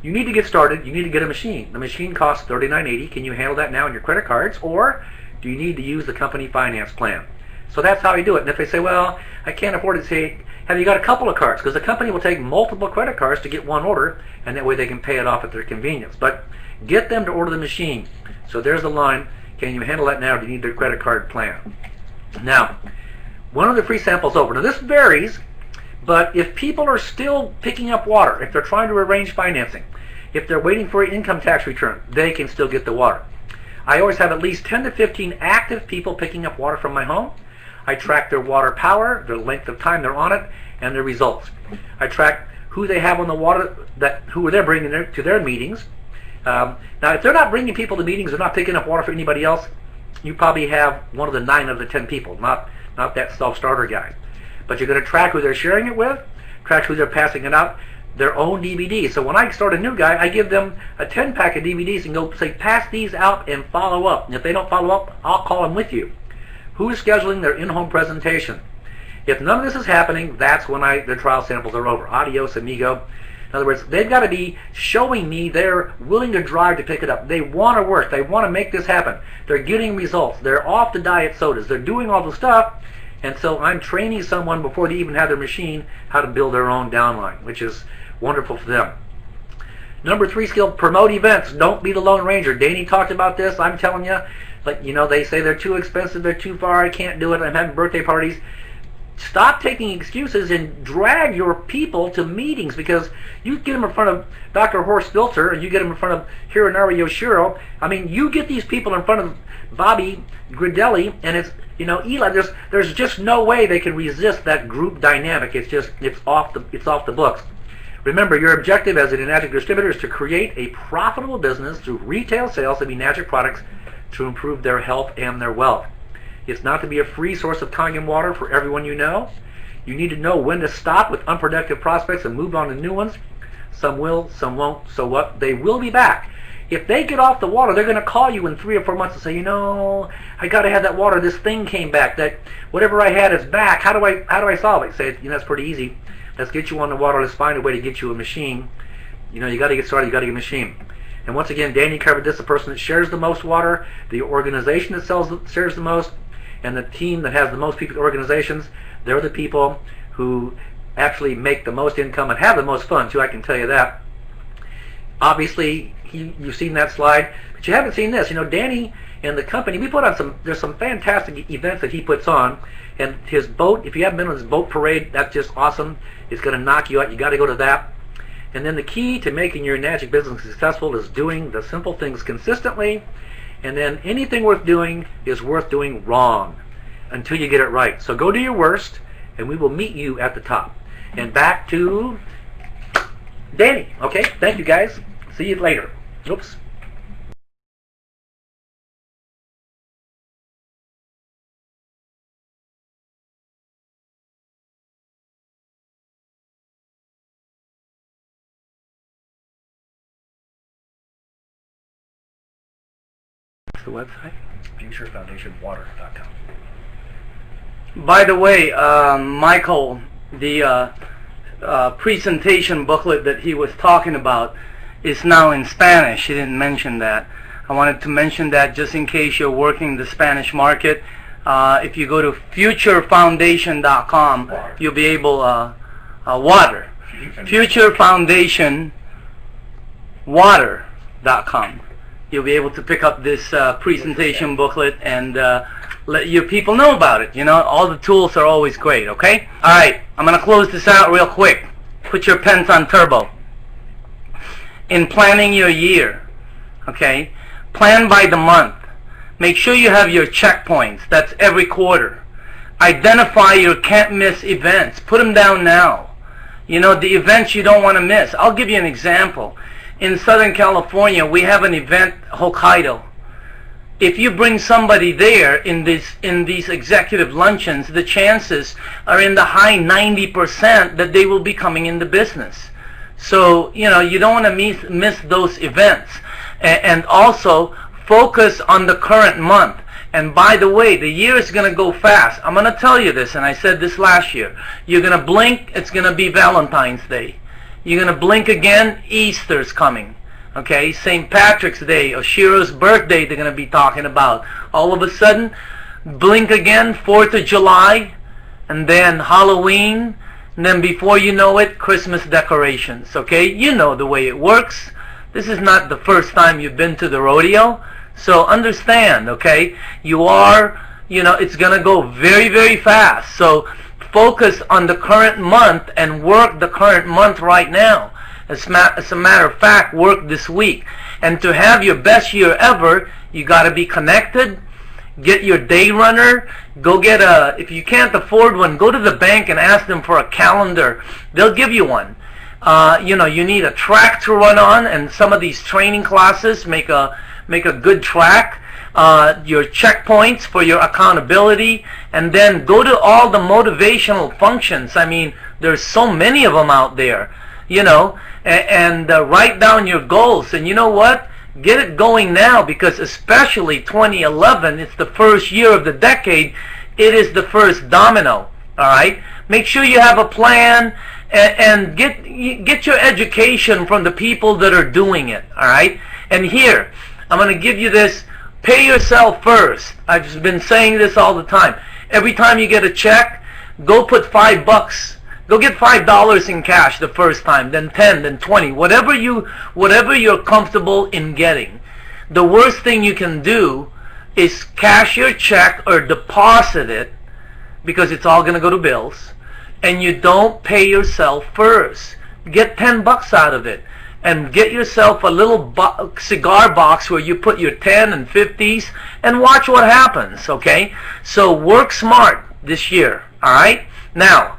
You need to get started. You need to get a machine. The machine costs $39.80. Can you handle that now on your credit cards, or do you need to use the company finance plan? So that's how you do it. And if they say, well, I can't afford it, say, have you got a couple of cards? Because the company will take multiple credit cards to get one order, and that way they can pay it off at their convenience. But get them to order the machine. So there's the line. Can you handle that now? Do you need their credit card plan? Now, one of the free samples over. Now this varies, but if people are still picking up water, if they're trying to arrange financing, if they're waiting for an income tax return, they can still get the water. I always have at least 10 to 15 active people picking up water from my home. I track their water power, their length of time they're on it, and their results. I track who they have on the water, who they're bringing to their meetings. Now, if they're not bringing people to meetings, they're not picking up water for anybody else, you probably have one of the 9 of the 10 people, not that self-starter guy. But you're going to track who they're sharing it with, track who they're passing it out, their own DVDs. So when I start a new guy, I give them a 10-pack of DVDs and go say, pass these out and follow up. And if they don't follow up, I'll call them with you. Who's scheduling their in-home presentation? If none of this is happening, that's when the trial samples are over. Adios, amigo. In other words, they've got to be showing me they're willing to drive to pick it up. They want to work. They want to make this happen. They're getting results. They're off the diet sodas. They're doing all the stuff. And so I'm training someone before they even have their machine how to build their own downline, which is wonderful for them. Number 3 skill, promote events. Don't be the Lone Ranger. Danny talked about this. I'm telling you, they say they're too expensive, they're too far, I can't do it, I'm having birthday parties. Stop taking excuses and drag your people to meetings, because you get them in front of Dr. Horst Filter and you get them in front of Hironari Yoshiro. I mean, you get these people in front of Bobby Gridelli, and it's, Eli, there's just no way they can resist that group dynamic. It's off the books. Remember, your objective as an Enagic distributor is to create a profitable business through retail sales of Enagic products to improve their health and their wealth. It's not to be a free source of Kangen water for everyone you know. You need to know when to stop with unproductive prospects and move on to new ones. Some will, some won't. So what? They will be back. If they get off the water, they're going to call you in 3 or 4 months and say, I got to have that water. This thing came back. That whatever I had is back. How do I solve it? Say, that's pretty easy. Let's get you on the water. Let's find a way to get you a machine. You got to get started. You got to get a machine. And once again, Danny covered this: the person that shares the most water, the organization that shares the most, and the team that has the most people organizations. They're the people who actually make the most income and have the most fun too. I can tell you that. Obviously, you've seen that slide, but you haven't seen this. Danny and the company, we put on there's some fantastic events that he puts on, and his boat, if you haven't been on his boat parade, that's just awesome. It's going to knock you out. You got to go to that. And then the key to making your Enagic business successful is doing the simple things consistently, and then anything worth doing is worth doing wrong until you get it right. So go do your worst, and we will meet you at the top. And back to Danny. Okay, thank you guys. See you later. Oops. The website? FutureFoundationWater.com. By the way, Michael, the presentation booklet that he was talking about is now in Spanish. He didn't mention that. I wanted to mention that just in case you're working the Spanish market. If you go to FutureFoundation.com, you'll be able water. FutureFoundationWater.com. You'll be able to pick up this presentation booklet and let your people know about it. All the tools are always great, okay? All right, I'm going to close this out real quick. Put your pens on turbo. In planning your year, okay, plan by the month. Make sure you have your checkpoints. That's every quarter. Identify your can't-miss events. Put them down now. The events you don't want to miss. I'll give you an example. In Southern California, we have an event, Hokkaido. if you bring somebody there in these executive luncheons, the chances are in the high 90% that they will be coming into business. So, you don't want to miss those events. And also, focus on the current month. And by the way, the year is going to go fast. I'm going to tell you this, and I said this last year. You're going to blink, it's going to be Valentine's Day. You're going to blink again, Easter's coming. Okay, St. Patrick's Day, Oshiro's birthday they're going to be talking about. All of a sudden, blink again, 4th of July, and then Halloween, and then before you know it, Christmas decorations. Okay, you know the way it works. This is not the first time you've been to the rodeo. So understand, okay, it's going to go very, very fast. So focus on the current month and work the current month right now. As a matter of fact, work this week. And to have your best year ever, you got to be connected. Get your day runner. Go get if you can't afford one, go to the bank and ask them for a calendar. They'll give you one. You need a track to run on, and some of these training classes make a good track. Your checkpoints for your accountability, and then go to all the motivational functions. I mean, there's so many of them out there, and write down your goals. And you know what? Get it going now, because especially 2011, it's the first year of the decade. It is the first domino. All right. Make sure you have a plan, and get your education from the people that are doing it. All right. And here, I'm going to give you this. Pay yourself first. I've just been saying this all the time. Every time you get a check, go put $5. Go get $5 in cash the first time, then 10, then 20, whatever you're comfortable in getting. The worst thing you can do is cash your check or deposit it, because it's all going to go to bills, and you don't pay yourself first. Get $10 out of it, and get yourself a little cigar box where you put your 10 and 50s, and watch what happens. Okay, so work smart this year. All right. Now,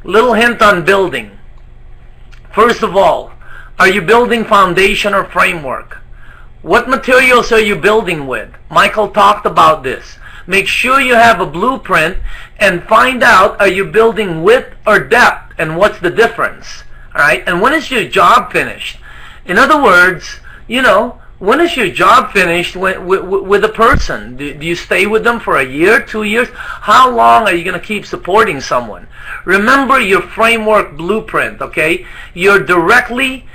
little hint on building. First of all, are you building foundation or framework? What materials are you building with? Michael talked about this. Make sure you have a blueprint and find out, are you building width or depth, and what's the difference? All right? And when is your job finished? In other words, when is your job finished with a person? Do you stay with them for a year, 2 years? How long are you going to keep supporting someone? Remember your framework blueprint, okay? Your directly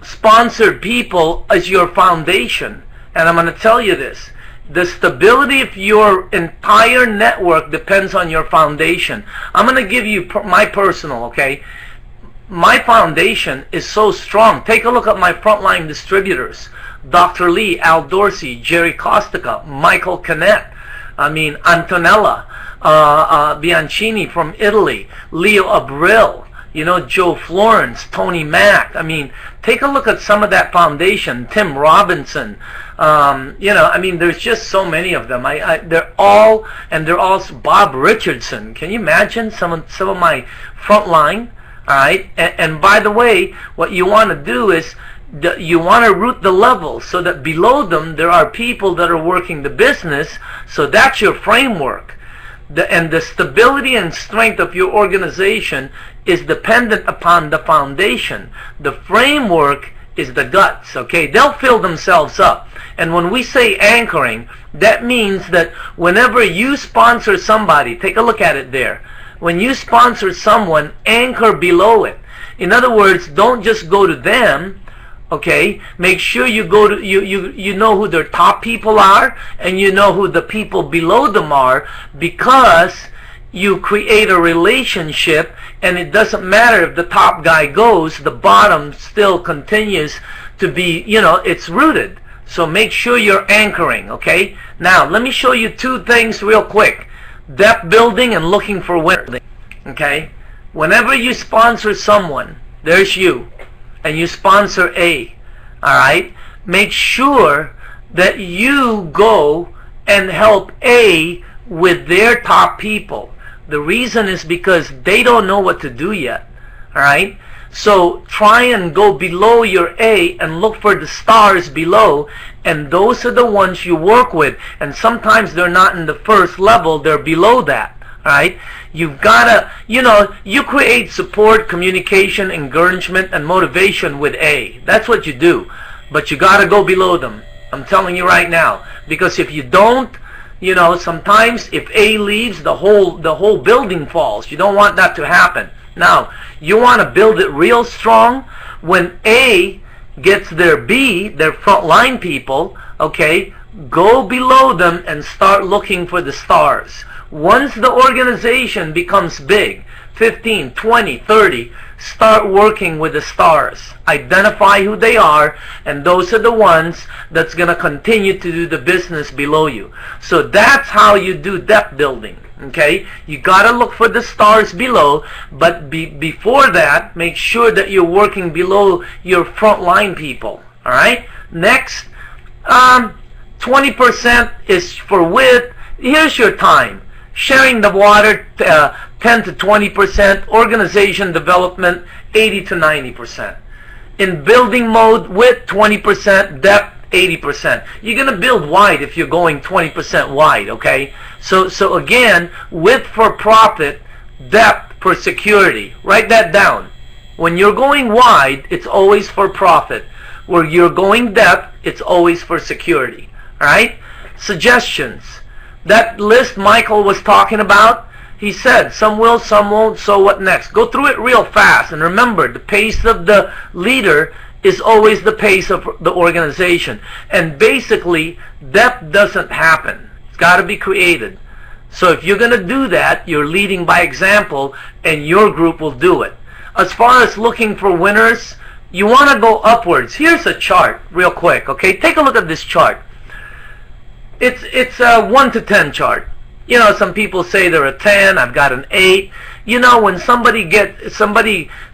sponsored people as your foundation. And I'm going to tell you this. The stability of your entire network depends on your foundation. I'm going to give you my personal, okay? My foundation is so strong. Take a look at my frontline distributors. Dr. Lee, Al Dorsey, Jerry Costiga, Michael Canet, Antonella Bianchini from Italy, Leo Abril, Joe Florence, Tony Mack. Take a look at some of that foundation. Tim Robinson. There's just so many of them. They're all Bob Richardson. Can you imagine some of my frontline? All right, and by the way, what you want to do is you want to route the levels so that below them there are people that are working the business. So that's your framework. And the stability and strength of your organization is dependent upon the foundation. The framework is the guts, okay? They'll fill themselves up. And when we say anchoring, that means that whenever you sponsor somebody, take a look at it there. When you sponsor someone, anchor below it. In other words, don't just go to them, okay? Make sure you go to you know who their top people are, and you know who the people below them are, because you create a relationship, and it doesn't matter if the top guy goes, the bottom still continues to be, it's rooted. So make sure you're anchoring, okay? Now, let me show you two things real quick. Depth building and looking for winners. Okay? Whenever you sponsor someone, there's you, and you sponsor A. Alright? Make sure that you go and help A with their top people. The reason is because they don't know what to do yet. All right. So try and go below your A and look for the stars below, and those are the ones you work with. And sometimes they're not in the first level, they're below that. All right. You've gotta, you create support, communication, encouragement, and motivation with A. That's what you do. But you gotta go below them. I'm telling you right now. Because if you don't, sometimes if A leaves, the whole building falls. You don't want that to happen. Now, you want to build it real strong. When A gets their B, their frontline people, okay, go below them and start looking for the stars. Once the organization becomes big, 15, 20, 30, start working with the stars. Identify who they are, and those are the ones that's going to continue to do the business below you. So that's how you do depth building. Okay, you got to look for the stars below, but before that, make sure that you're working below your frontline people. All right. Next, 20% is for width. Here's your time. Sharing the water, 10 to 20%. Organization development, 80 to 90%. In building mode, width 20%, depth 80%. You're going to build wide if you're going 20% wide, okay? So again, width for profit, depth for security. Write that down. When you're going wide, it's always for profit. Where you're going depth, it's always for security. All right? Suggestions. That list Michael was talking about, he said, some will, some won't, so what next? Go through it real fast. And remember, the pace of the leader is always the pace of the organization. And basically, depth doesn't happen. It's got to be created. So if you're going to do that, you're leading by example, and your group will do it. As far as looking for winners, you want to go upwards. Here's a chart real quick, okay? Take a look at this chart. It's a 1 to 10 chart. Some people say they're a 10, I've got an 8. When somebody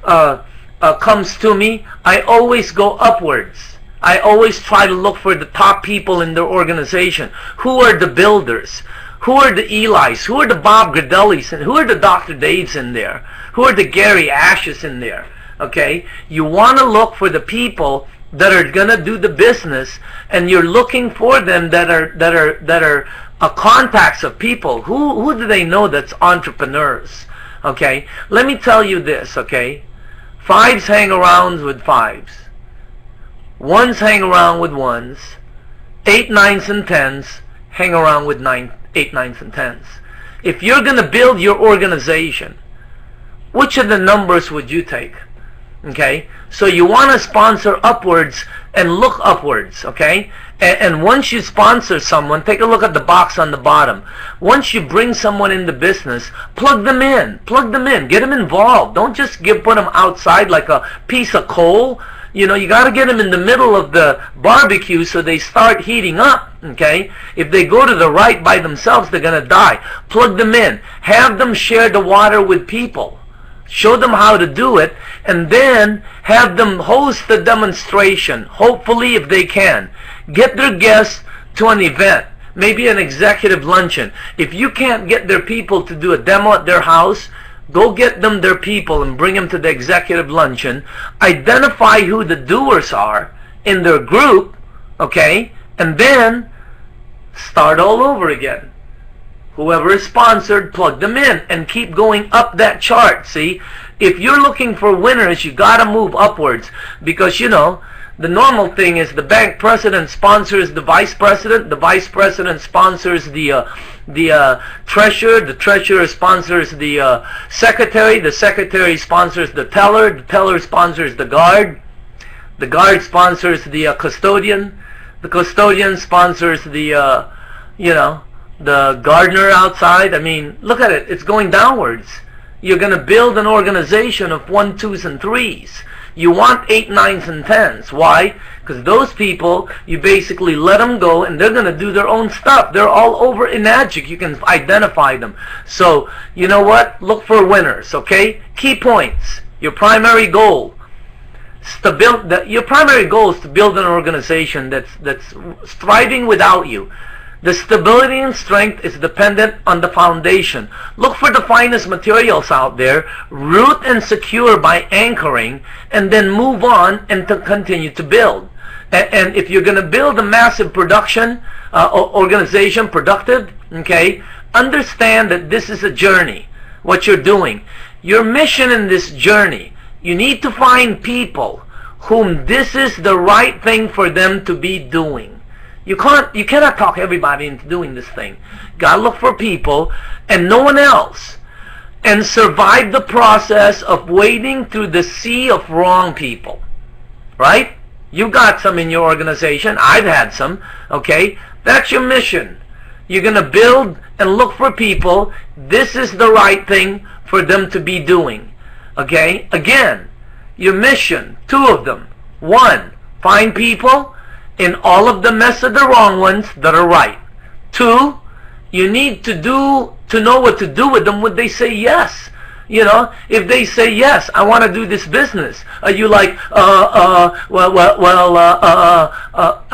comes to me, I always go upwards. I always try to look for the top people in their organization. Who are the builders? Who are the Eli's? Who are the Bob Gradellis? And who are the Dr. Daves in there? Who are the Gary Ashes in there? Okay? You want to look for the people that are going to do the business, and you're looking for them that are contacts of people. Who do they know that's entrepreneurs? Okay? Let me tell you this, okay? 5s hang around with 5s. 1s hang around with 1s. 8, 9s, and 10s hang around with 8, 9s, and 10s. If you're going to build your organization, which of the numbers would you take? Okay? So you want to sponsor upwards and look upwards, okay? And once you sponsor someone, take a look at the box on the bottom. Once you bring someone in the business, plug them in, get them involved. Don't just put them outside like a piece of coal. You got to get them in the middle of the barbecue so they start heating up, okay? If they go to the right by themselves, they're going to die. Plug them in. Have them share the water with people. Show them how to do it, and then have them host the demonstration, hopefully if they can. Get their guests to an event, maybe an executive luncheon. If you can't get their people to do a demo at their house, go get them their people and bring them to the executive luncheon. Identify who the doers are in their group, okay, and then start all over again. Whoever is sponsored, plug them in and keep going up that chart. See, if you're looking for winners, you got to move upwards, because the normal thing is the bank president sponsors the vice president sponsors the treasurer sponsors the secretary sponsors the teller sponsors the guard sponsors the custodian sponsors the gardener outside. I mean, look at it. It's going downwards. You're going to build an organization of 1, 2s, and 3s. You want 8, 9s, and 10s. Why? Because those people, you basically let them go, and they're going to do their own stuff. They're all over Enagic. You can identify them. So, you know what? Look for winners, okay? Key points. Your primary goal. Your primary goal is to build an organization that's thriving without you. The stability and strength is dependent on the foundation. Look for the finest materials out there, root and secure by anchoring, and then move on and to continue to build. And if you're going to build a massive production organization, productive, okay, understand that this is a journey, what you're doing. Your mission in this journey, you need to find people whom this is the right thing for them to be doing. You cannot talk everybody into doing this thing. Gotta look for people and no one else, and survive the process of wading through the sea of wrong people. Right? You got some in your organization. I've had some. Okay? That's your mission. You're gonna build and look for people. This is the right thing for them to be doing. Okay? Again, your mission, 2 of them. 1, find people, and all of the mess of the wrong ones that are right. 2, you need to know what to do with them when they say yes. You know, if they say yes, I want to do this business. Are you like, I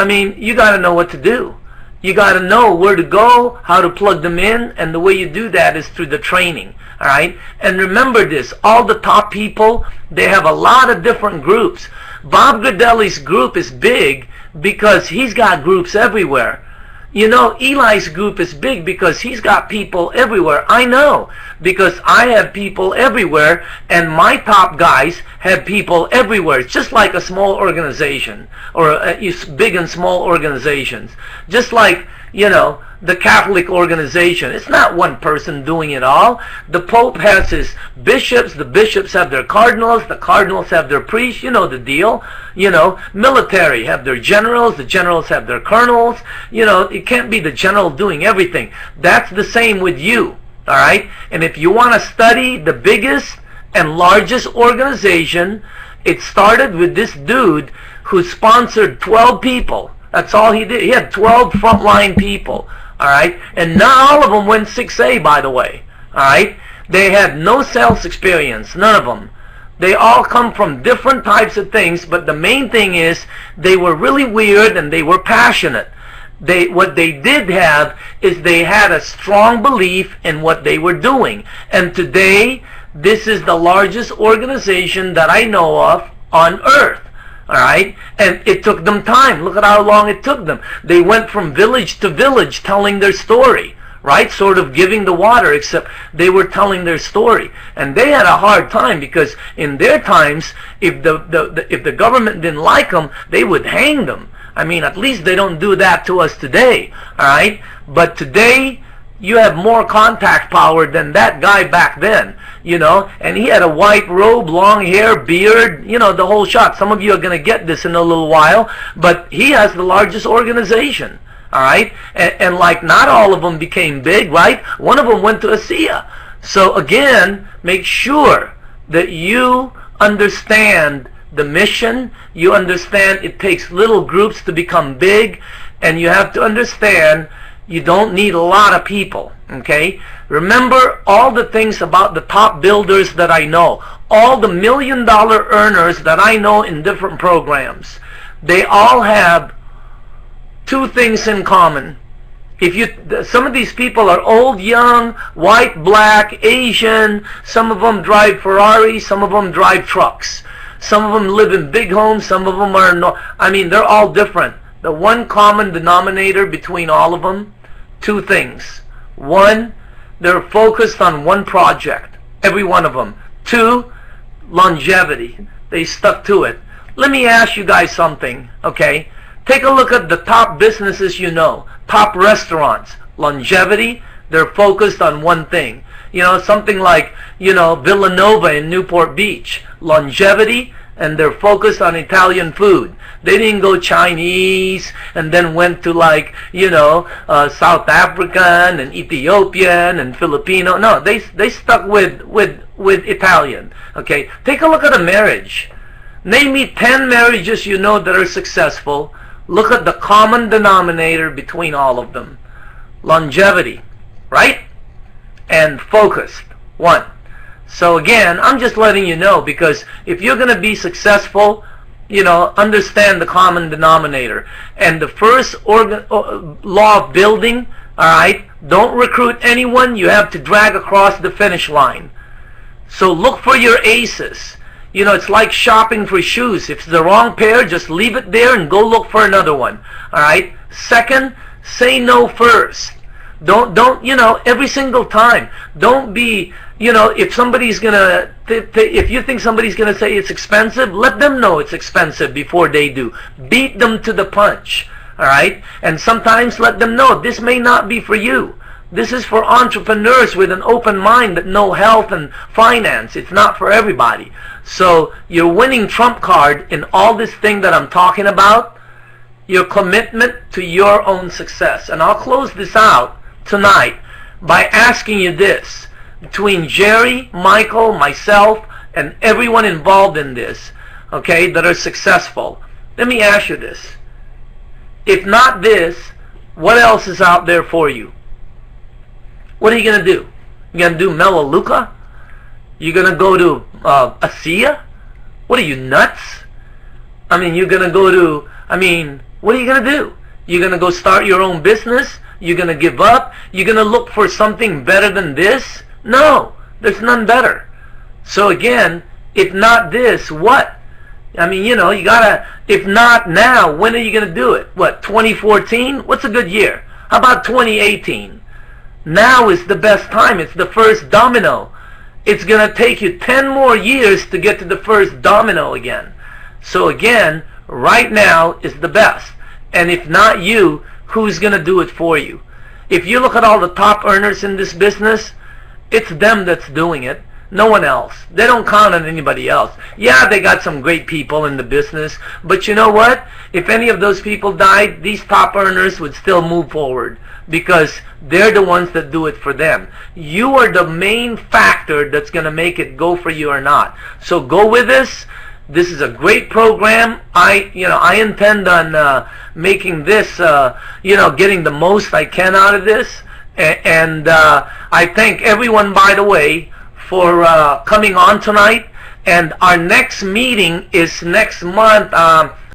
mean, you got to know what to do. You got to know where to go, how to plug them in, and the way you do that is through the training. All right? And remember this, all the top people, they have a lot of different groups. Bob Gradelli's group is big because he's got groups everywhere. You know, Eli's group is big because he's got people everywhere. I know, because I have people everywhere, and my top guys have people everywhere. It's just like a small organization, or big and small organizations. Just like, you know, the Catholic organization. It's not one person doing it all. The Pope has his bishops, the bishops have their cardinals, the cardinals have their priests, you know the deal. You know, military have their generals, the generals have their colonels. You know, it can't be the general doing everything. That's the same with you, all right? And if you want to study the biggest and largest organization, it started with this dude who sponsored 12 people. That's all he did. He had 12 frontline people. All right, and not all of them went 6A, by the way. All right, they had no sales experience, none of them. They all come from different types of things, but the main thing is they were really weird and they were passionate. What they did have is they had a strong belief in what they were doing. And today, this is the largest organization that I know of on earth. All right, and it took them time. Look at how long it took them. They went from village to village telling their story, right? Sort of giving the water, except they were telling their story, and they had a hard time because in their times, if the government didn't like them, they would hang them. I mean, at least they don't do that to us today, all right? But today, you have more contact power than that guy back then, you know, and he had a white robe, long hair, beard, you know, the whole shot. Some of you are going to get this in a little while, but he has the largest organization, all right? And like, not all of them became big, right? One of them went to ASEA. So again, make sure that you understand the mission. You understand it takes little groups to become big, and you have to understand you don't need a lot of people, okay? Remember all the things about the top builders that I know, all the $1 million earners that I know in different programs. They all have 2 things in common. Some of these people are old, young, white, black, Asian. Some of them drive Ferraris, some of them drive trucks. Some of them live in big homes, some of them are no. I mean, they're all different. The one common denominator between all of them, 2 things. 1, they're focused on one project, every one of them. 2, longevity. They stuck to it. Let me ask you guys something, okay? Take a look at the top businesses you know, top restaurants. Longevity, they're focused on one thing. You know, something like, you know, Villanova in Newport Beach. Longevity, and they're focused on Italian food. They didn't go Chinese and then went to, like, you know, South African and Ethiopian and Filipino. No, they stuck with Italian. Okay, take a look at a marriage. Name me 10 marriages you know that are successful. Look at the common denominator between all of them. Longevity, right? And focused. 1. So again, I'm just letting you know, because if you're going to be successful, understand the common denominator. And the first law of building, all right, don't recruit anyone you have to drag across the finish line. So look for your aces. It's like shopping for shoes. If it's the wrong pair, just leave it there and go look for another one. All right. Second, say no first. Don't every single time. Don't be, if somebody's gonna, if you think somebody's gonna say it's expensive, let them know it's expensive before they do. Beat them to the punch. All right. And sometimes let them know this may not be for you. This is for entrepreneurs with an open mind that know health and finance. It's not for everybody. So your winning trump card in all this thing that I'm talking about, your commitment to your own success. And I'll close this out tonight by asking you this. Between Jerry, Michael, myself, and everyone involved in this, okay, that are successful, let me ask you this. If not this, what else is out there for you? What are you going to do? You going to do Melaleuca? You going to go to ASEA? What are you, nuts? You're going to go to, what are you going to do? You're going to go start your own business? You're going to give up? You're going to look for something better than this? No, there's none better. So again, if not this, what? You gotta, if not now, when are you going to do it? What, 2014? What's a good year? How about 2018? Now is the best time. It's the first domino. It's going to take you 10 more years to get to the first domino again. So again, right now is the best. And if not you, who's going to do it for you? If you look at all the top earners in this business, it's them that's doing it. No one else. They don't count on anybody else. Yeah, they got some great people in the business, but you know what? If any of those people died, these top earners would still move forward because they're the ones that do it for them. You are the main factor that's going to make it go for you or not. So go with this. This is a great program. I intend on making this, getting the most I can out of this. And I thank everyone, by the way, for coming on tonight. And our next meeting is next month.